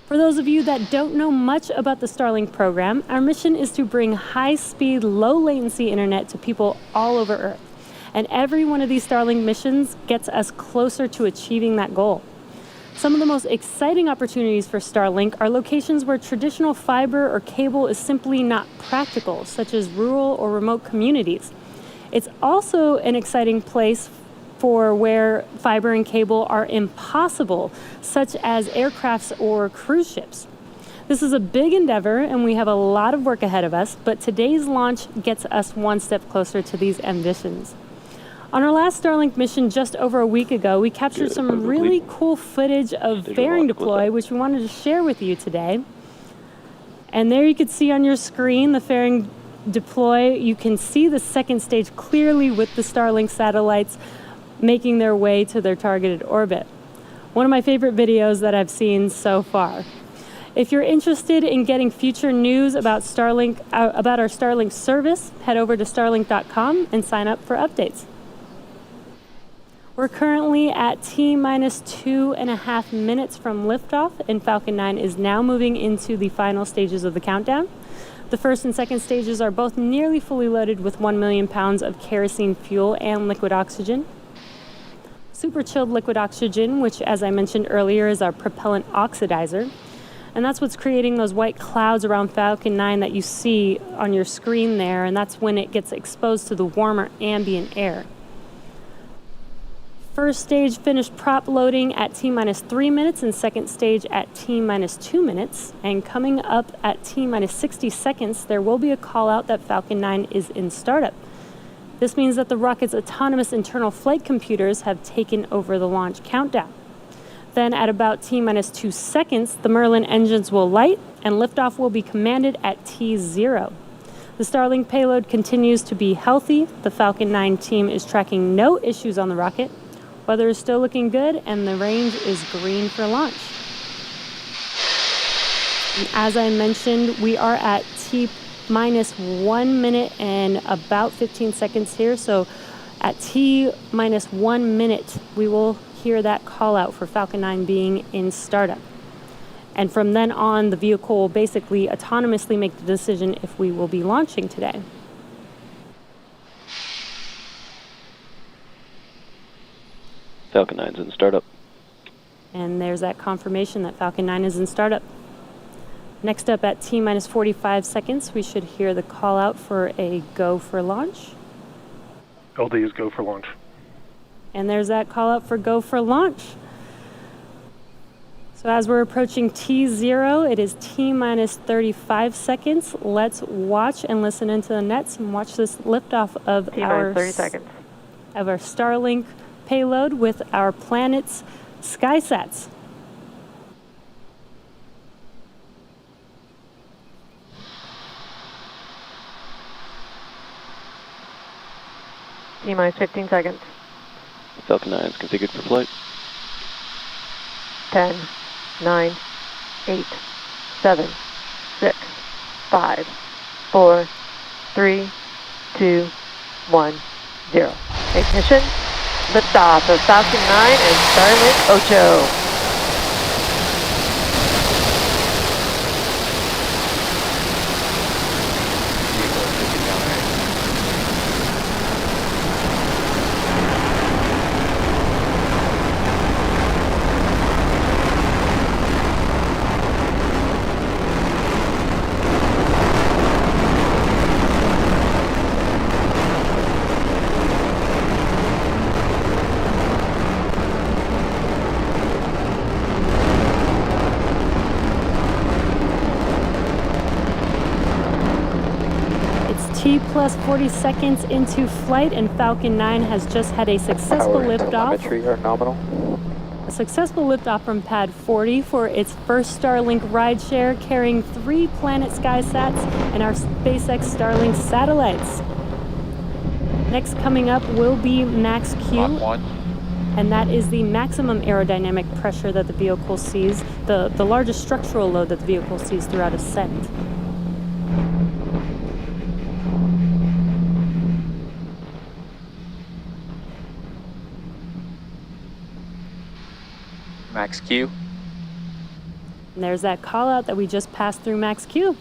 For those of you that don't know much about the Starlink program, our mission is to bring high-speed, low-latency internet to people all over Earth. And every one of these Starlink missions gets us closer to achieving that goal. Some of the most exciting opportunities for Starlink are locations where traditional fiber or cable is simply not practical, such as rural or remote communities. It's also an exciting place for where fiber and cable are impossible, such as aircrafts or cruise ships. This is a big endeavor, and we have a lot of work ahead of us, but today's launch gets us one step closer to these ambitions. On our last Starlink mission just over a week ago, we captured some really cool footage of fairing deploy, which we wanted to share with you today. And there you can see on your screen the fairing deploy. You can see the second stage clearly with the Starlink satellites making their way to their targeted orbit. One of my favorite videos that I've seen so far. If you're interested in getting future news about Starlink, about our Starlink service, head over to starlink.com and sign up for updates. We're currently at T-minus 2.5 minutes from liftoff, and Falcon 9 is now moving into the final stages of the countdown. The first and second stages are both nearly fully loaded with 1 million pounds of kerosene fuel and liquid oxygen. Super chilled liquid oxygen, which, as I mentioned earlier, is our propellant oxidizer. And that's what's creating those white clouds around Falcon 9 that you see on your screen there, and that's when it gets exposed to the warmer ambient air. First stage finished prop loading at T-minus 3 minutes and second stage at T-minus 2 minutes. And coming up at T-minus 60 seconds, there will be a call out that Falcon 9 is in startup. This means that the rocket's autonomous internal flight computers have taken over the launch countdown. Then at about T-minus 2 seconds, the Merlin engines will light and liftoff will be commanded at T0. The Starlink payload continues to be healthy. The Falcon 9 team is tracking no issues on the rocket. Weather is still looking good, and the range is green for launch. And as I mentioned, we are at T minus 1 minute and about 15 seconds here. So at T minus 1 minute, we will hear that call out for Falcon 9 being in startup. And from then on, the vehicle will basically autonomously make the decision if we will be launching today. Falcon 9's in startup. And there's that confirmation that Falcon 9 is in startup. Next up at T minus 45 seconds, we should hear the call out for a go for launch. LD is go for launch. And there's that call out for go for launch. So as we're approaching T0, it is T minus 35 seconds. Let's watch and listen into the nets and watch this liftoff of our 30 seconds. Of our Starlink payload with our planet's SkySats. T minus 15 seconds. Falcon 9 is configured for flight. 10, 9, 8, 7, 6, 5, 4, 3, 2, 1, 0. Ignition. Liftoff of Falcon 9 and Starlink 8. T plus 40 seconds into flight, and Falcon 9 has just had a successful liftoff. Telemetry are nominal. A successful liftoff from pad 40 for its first Starlink rideshare, carrying 3 Planet SkySats and our SpaceX Starlink satellites. Next coming up will be Max Q. Mach 1. And that is the maximum aerodynamic pressure that the vehicle sees, the largest structural load that the vehicle sees throughout ascent. Max Q. And there's that call out that we just passed through Max Q.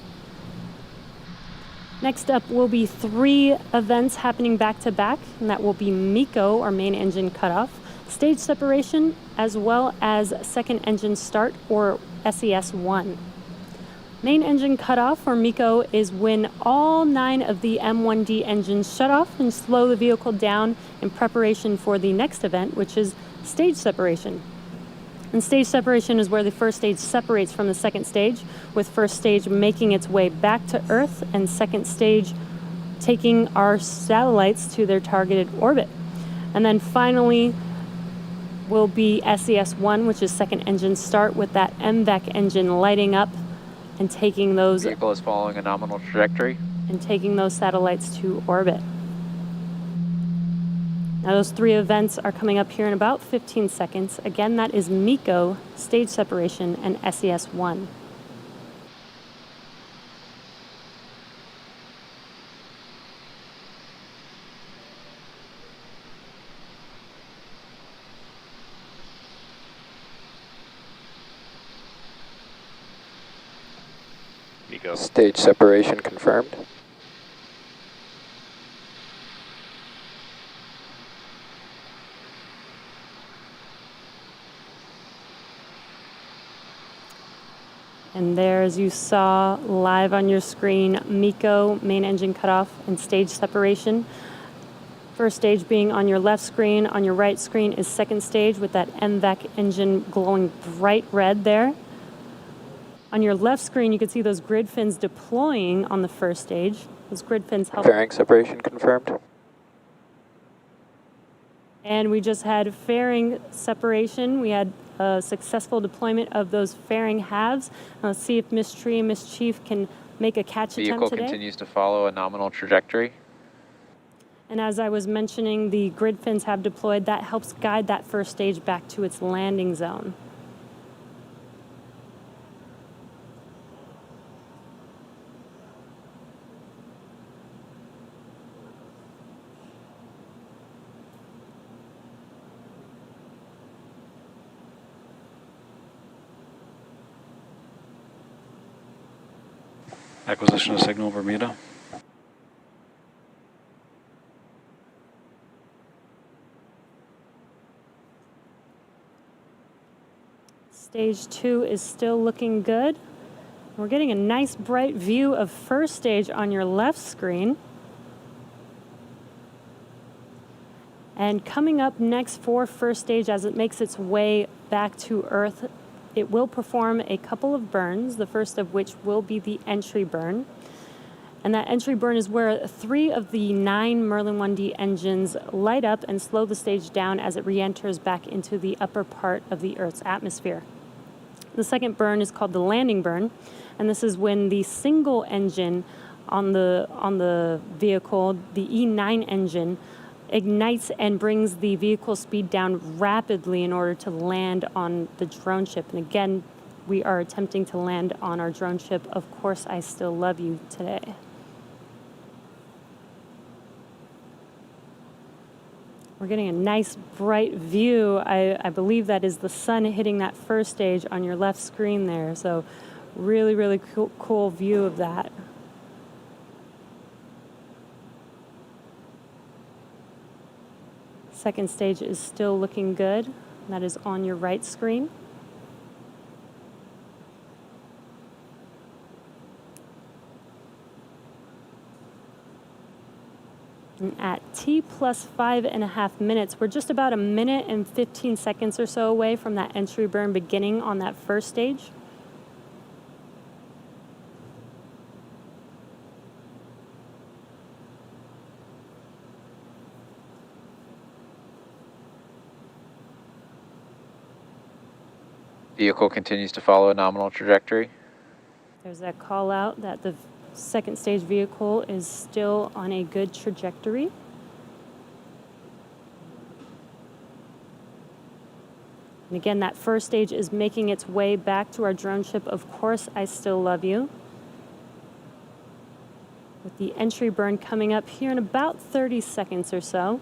Next up will be 3 events happening back to back, and that will be MECO, or main engine cutoff, stage separation, as well as second engine start, or SES-1. Main engine cutoff, or MECO, is when all 9 of the M1D engines shut off and slow the vehicle down in preparation for the next event, which is stage separation. And stage separation is where the first stage separates from the second stage, with first stage making its way back to Earth and second stage taking our satellites to their targeted orbit. And then finally will be SES-1, which is second engine start, with that MVAC engine lighting up and taking those... Vehicle is following a nominal trajectory. And taking those satellites to orbit. Now those 3 events are coming up here in about 15 seconds. Again, that is MECO, stage separation, and SES-1. MECO. Stage separation confirmed. And there, as you saw live on your screen, MECO, main engine cutoff, and stage separation. First stage being on your left screen. On your right screen is second stage with that MVAC engine glowing bright red there. On your left screen, you can see those grid fins deploying on the first stage. Those grid fins help. Fairing separation confirmed. And we just had fairing separation. We had a successful deployment of those fairing halves. Let's see if Miss Tree and Miss Chief can make a catch attempt Vehicle today. continues to follow a nominal trajectory. And as I was mentioning, the grid fins have deployed. That helps guide that first stage back to its landing zone. Acquisition of signal, Bermuda. Stage 2 is still looking good. We're getting a nice bright view of first stage on your left screen. And coming up next for first stage, as it makes its way back to Earth, it will perform a couple of burns, the first of which will be the entry burn. And that entry burn is where 3 of the 9 Merlin 1D engines light up and slow the stage down as it re-enters back into the upper part of the Earth's atmosphere. The second burn is called the landing burn, and this is when the single engine on the vehicle, the E9 engine, ignites and brings the vehicle speed down rapidly in order to land on the drone ship. And again, we are attempting to land on our drone ship, Of Course I Still Love You, today. We're getting a nice bright view. I believe that is the sun hitting that first stage on your left screen there. So really, really cool view of that. Second stage is still looking good. That is on your right screen. And at T plus 5.5 minutes, we're just about 1 minute and 15 seconds or so away from that entry burn beginning on that first stage. Vehicle continues to follow a nominal trajectory. There's that call out that the second stage vehicle is still on a good trajectory. And again, that first stage is making its way back to our drone ship, Of Course I Still Love You, with the entry burn coming up here in about 30 seconds or so.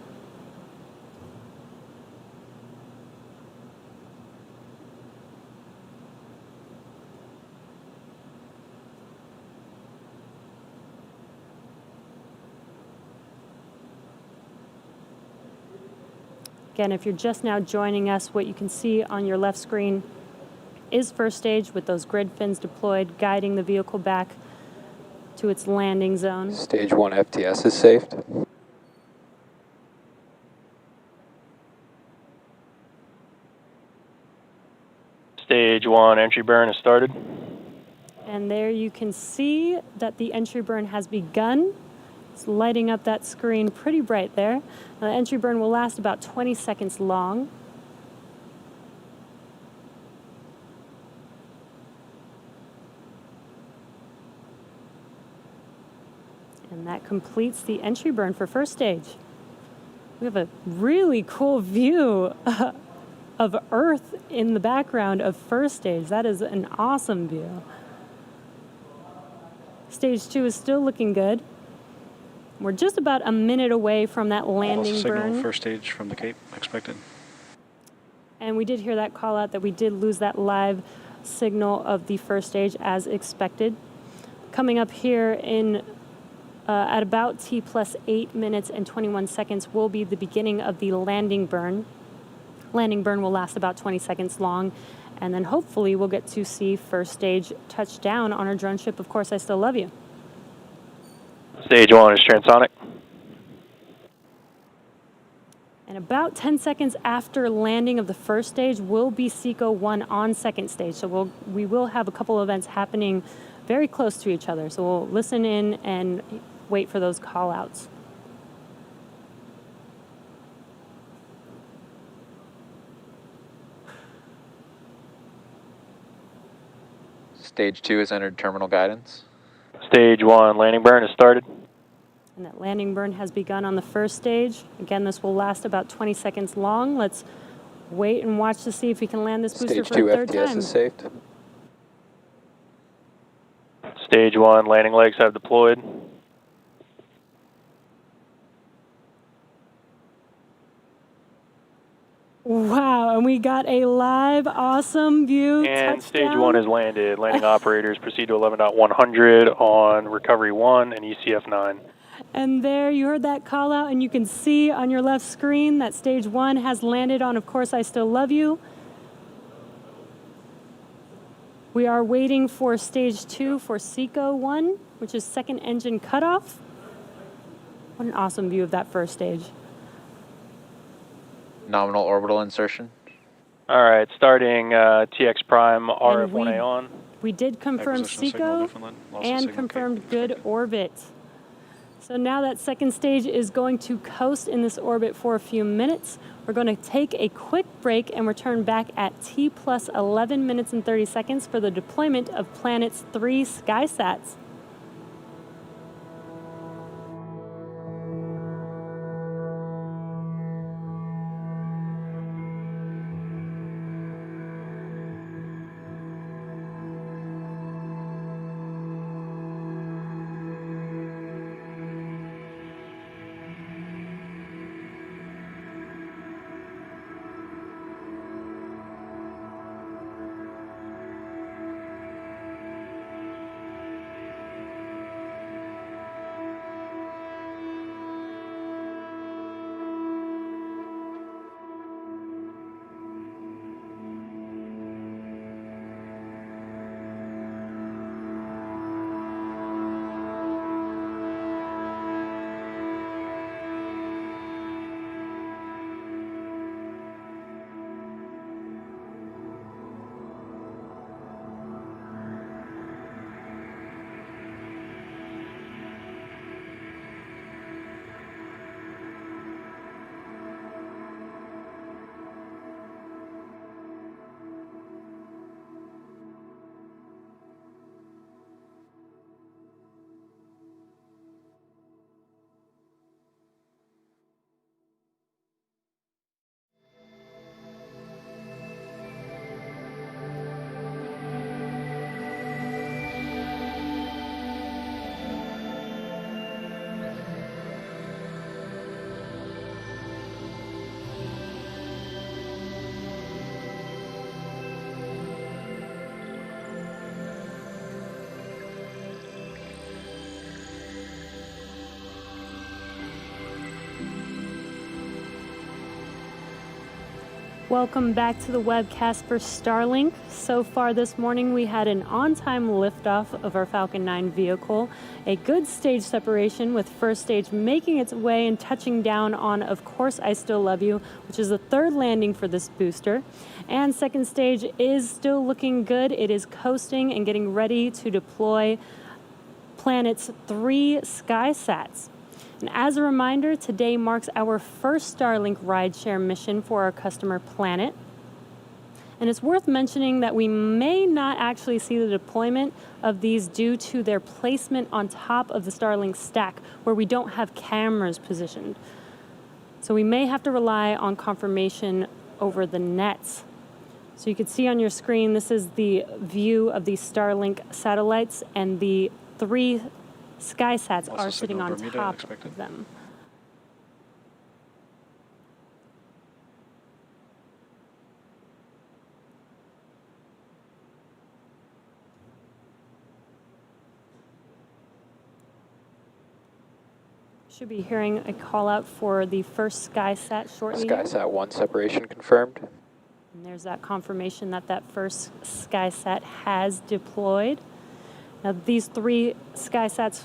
Again, if you're just now joining us, what you can see on your left screen is first stage with those grid fins deployed, guiding the vehicle back to its landing zone. Stage 1 FTS is saved. Stage 1 entry burn has started. And there you can see that the entry burn has begun. It's lighting up that screen pretty bright there. The entry burn will last about 20 seconds long. And that completes the entry burn for first stage. We have a really cool view of Earth in the background of first stage. That is an awesome view. Stage 2 is still looking good. We're just about 1 minute away from that landing Signal burn. first stage from the Cape expected. And we did hear that call out that we did lose that live signal of the first stage as expected. Coming up here in at about T plus 8 minutes and 21 seconds will be the beginning of the landing burn. Landing burn will last about 20 seconds long, and then hopefully we'll get to see first stage touch down on our drone ship, Of Course I Still Love You. Stage 1 is transonic. And about 10 seconds after landing of the first stage will be SECO 1 on second stage. So we will have a couple of events happening very close to each other. So we'll listen in and wait for those call outs. Stage 2 has entered terminal guidance. Stage 1 landing burn has started. And that landing burn has begun on the first stage. Again, this will last about 20 seconds long. Let's wait and watch to see if we can land this booster Stage for 2 a third FTS time. is saved. Stage 1 landing legs have deployed. Wow, and we got a live, awesome view. And touchdown. stage 1 is landed. Landing operators proceed to 11.100 on recovery 1 and ECF 9. And there you heard that call out, and you can see on your left screen that stage 1 has landed on Of Course I Still Love You. We are waiting for stage 2 for SECO 1, which is second engine cutoff. What an awesome view of that first stage. Nominal orbital insertion. All right, starting TX Prime RF1A on. We did confirm SECO and confirmed good orbit. So now that second stage is going to coast in this orbit for a few minutes. We're going to take a quick break and return back at T plus 11 minutes and 30 seconds for the deployment of Planet's 3 SkySats. Welcome back to the webcast for Starlink. So far this morning we had an on-time liftoff of our Falcon 9 vehicle, a good stage separation with first stage making its way and touching down on Of Course I Still Love You, which is the third landing for this booster. And second stage is still looking good. It is coasting and getting ready to deploy Planet's 3 SkySats. And as a reminder, today marks our first Starlink rideshare mission for our customer Planet. And it's worth mentioning that we may not actually see the deployment of these due to their placement on top of the Starlink stack where we don't have cameras positioned. So we may have to rely on confirmation over the nets. So you can see on your screen, this is the view of the Starlink satellites, and the 3 SkySats are sitting on top of them. Should be hearing a call out for the first SkySat shortly. SkySat 1 separation confirmed. And there's that confirmation that that first SkySat has deployed. Now these 3 SkySats,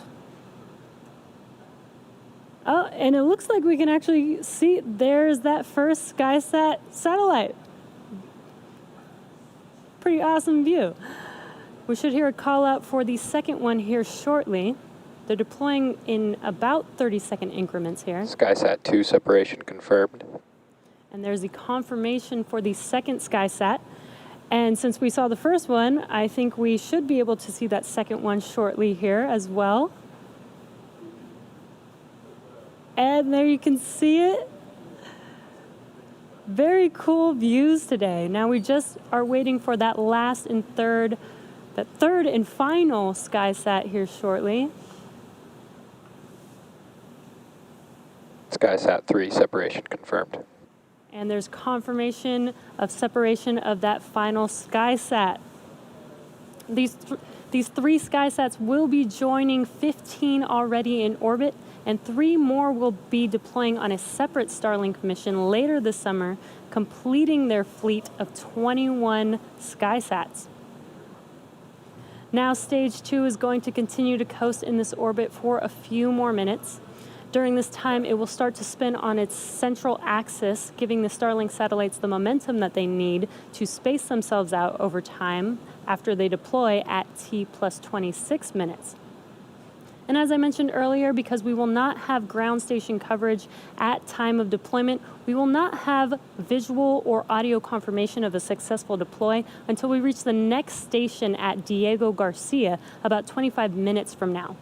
oh, and it looks like we can actually see there's that first SkySat satellite. Pretty awesome view. We should hear a call out for the second one here shortly. They're deploying in about 30-second increments here. SkySat 2 separation confirmed. And there's the confirmation for the second SkySat. And since we saw the first one, I think we should be able to see that second one shortly here as well. And there you can see it. Very cool views today. Now we just are waiting for that third and final SkySat here shortly. SkySat 3 separation confirmed. And there's confirmation of separation of that final SkySat. These 3 SkySats will be joining 15 already in orbit, and 3 more will be deploying on a separate Starlink mission later this summer, completing their fleet of 21 SkySats. Now stage 2 is going to continue to coast in this orbit for a few more minutes. During this time, it will start to spin on its central axis, giving the Starlink satellites the momentum that they need to space themselves out over time after they deploy at T+26 minutes. And as I mentioned earlier, because we will not have ground station coverage at time of deployment, we will not have visual or audio confirmation of a successful deploy until we reach the next station at Diego Garcia about 25 minutes from now.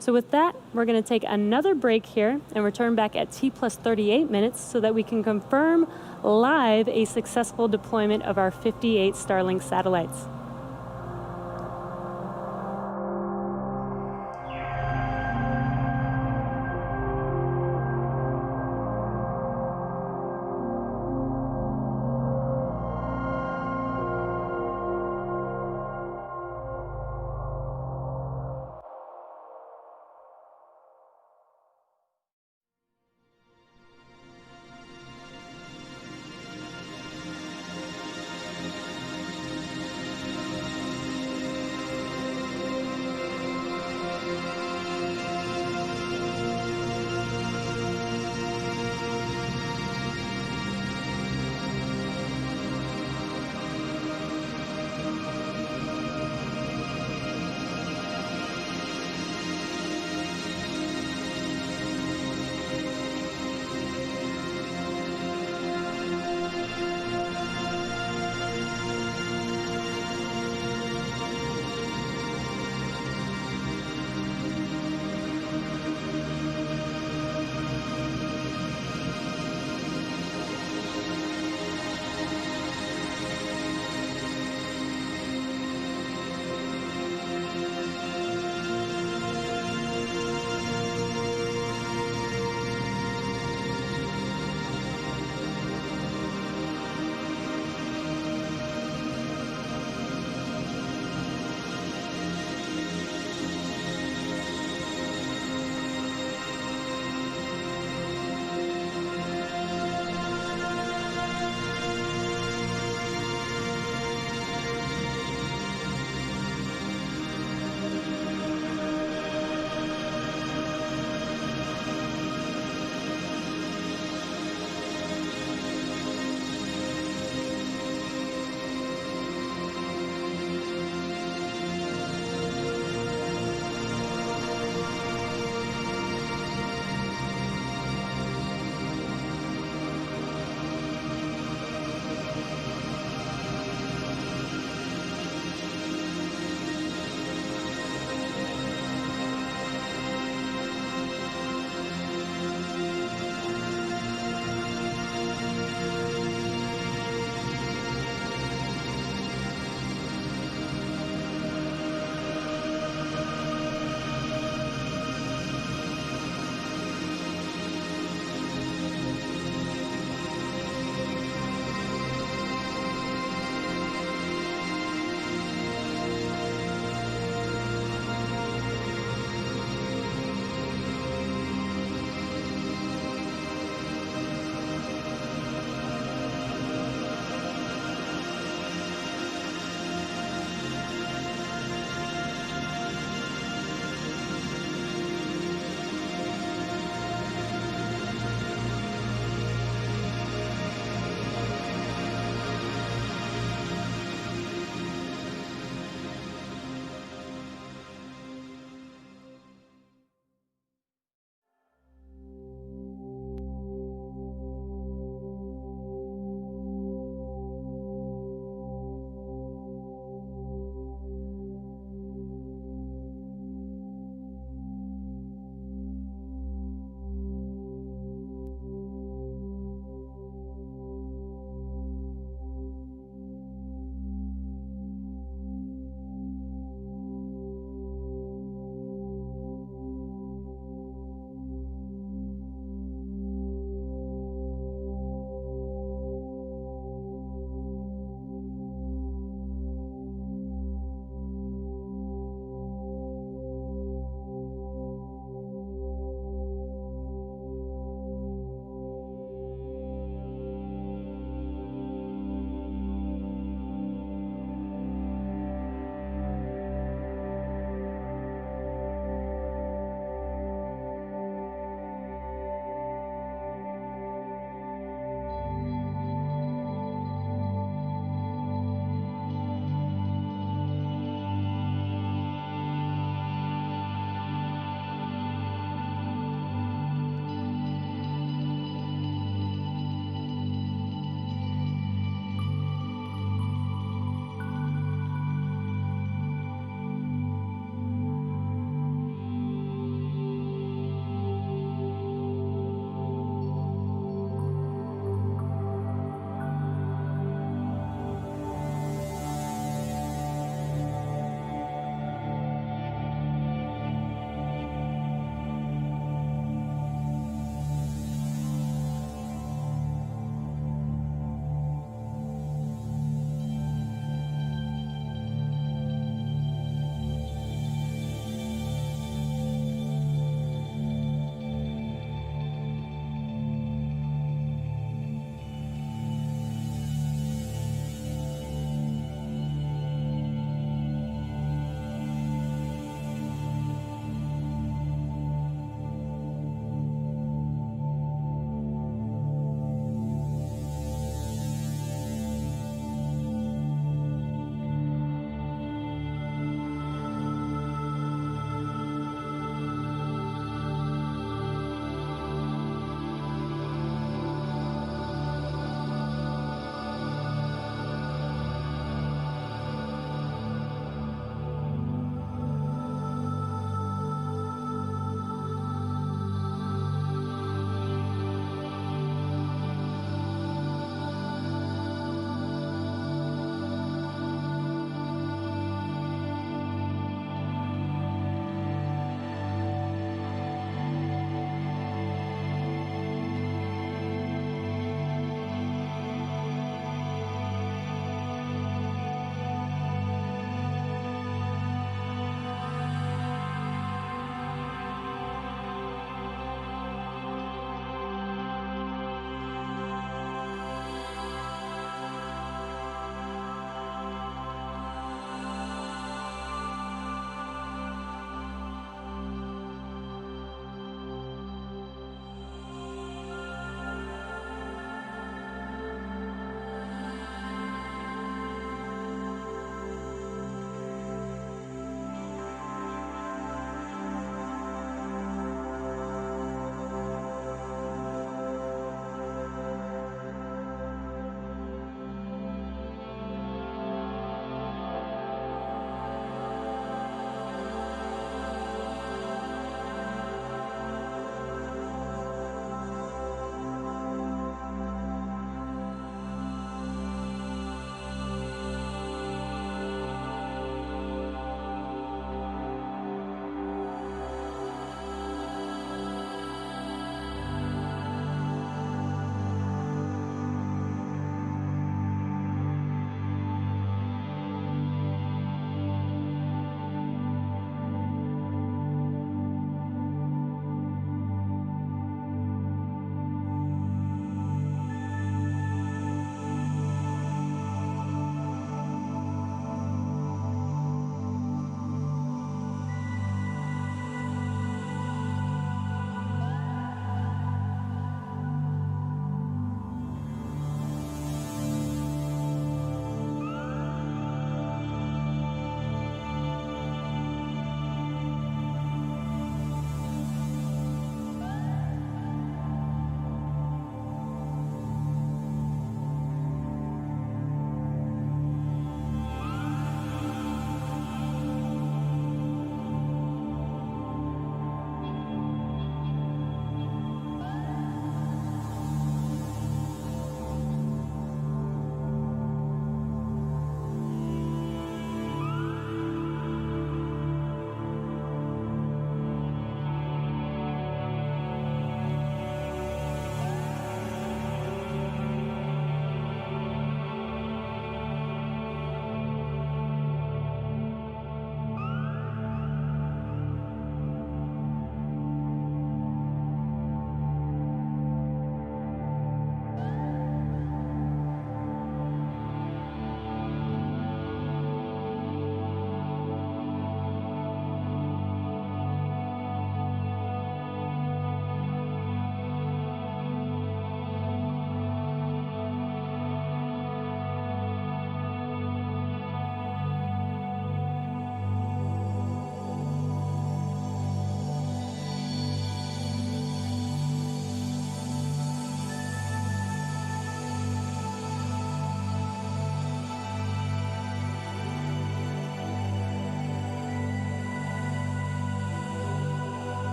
So with that, we're going to take another break here and return back at T+38 minutes so that we can confirm live a successful deployment of our 58 Starlink satellites.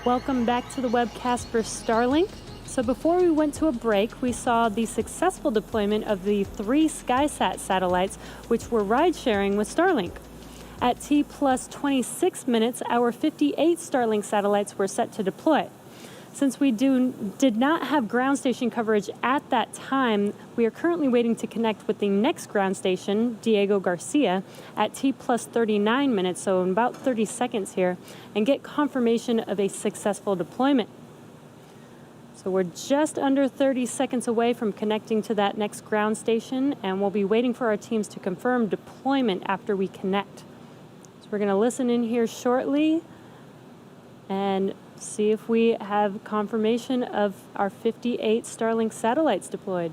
Welcome back to the webcast for Starlink. So before we went to a break, we saw the successful deployment of the 3 SkySat satellites, which were ride-sharing with Starlink. At T plus 26 minutes, our 58 Starlink satellites were set to deploy. Since we did not have ground station coverage at that time, we are currently waiting to connect with the next ground station, Diego Garcia, at T plus 39 minutes, so in about 30 seconds here, and get confirmation of a successful deployment. So we're just under 30 seconds away from connecting to that next ground station, and we'll be waiting for our teams to confirm deployment after we connect. So we're going to listen in here shortly and see if we have confirmation of our 58 Starlink satellites deployed.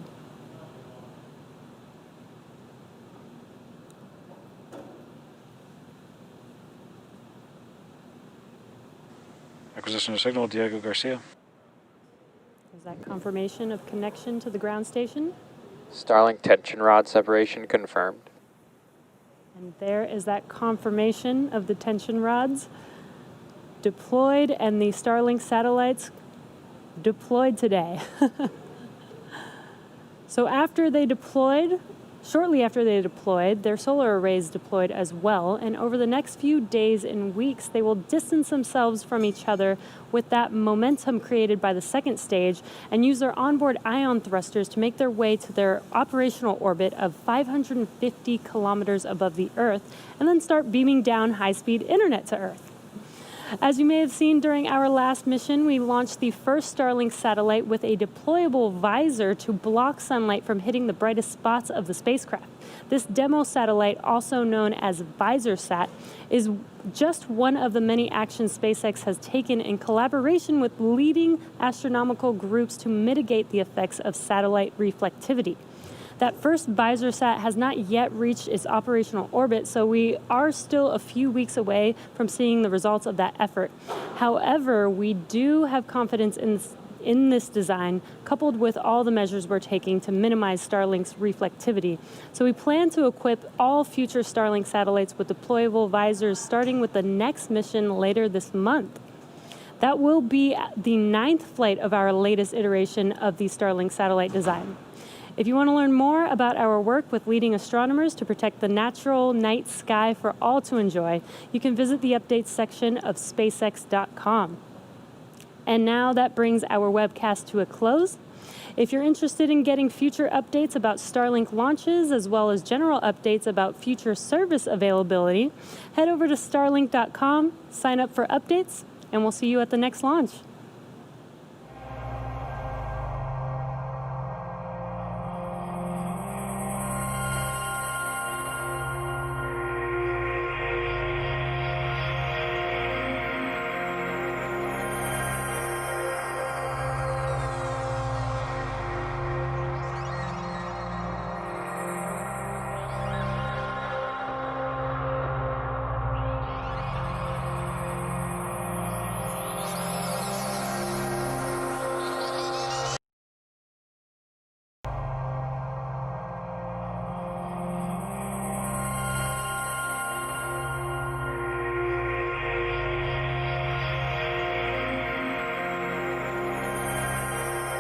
Acquisition of signal, Diego Garcia. Is that confirmation of connection to the ground station? Starlink tension rod separation confirmed. And there is that confirmation of the tension rods deployed and the Starlink satellites deployed today. So shortly after they deployed, their solar arrays deployed as well, and over the next few days and weeks, they will distance themselves from each other with that momentum created by the second stage and use their onboard ion thrusters to make their way to their operational orbit of 550 kilometers above the Earth, and then start beaming down high-speed internet to Earth. As you may have seen during our last mission, we launched the first Starlink satellite with a deployable visor to block sunlight from hitting the brightest spots of the spacecraft. This demo satellite, also known as VisorSat, is just one of the many actions SpaceX has taken in collaboration with leading astronomical groups to mitigate the effects of satellite reflectivity. That first VisorSat has not yet reached its operational orbit, so we are still a few weeks away from seeing the results of that effort. However, we do have confidence in this design, coupled with all the measures we're taking to minimize Starlink's reflectivity. So we plan to equip all future Starlink satellites with deployable visors, starting with the next mission later this month. That will be the 9th flight of our latest iteration of the Starlink satellite design. If you want to learn more about our work with leading astronomers to protect the natural night sky for all to enjoy, you can visit the updates section of SpaceX.com. And now that brings our webcast to a close. If you're interested in getting future updates about Starlink launches, as well as general updates about future service availability, head over to Starlink.com, sign up for updates, and we'll see you at the next launch.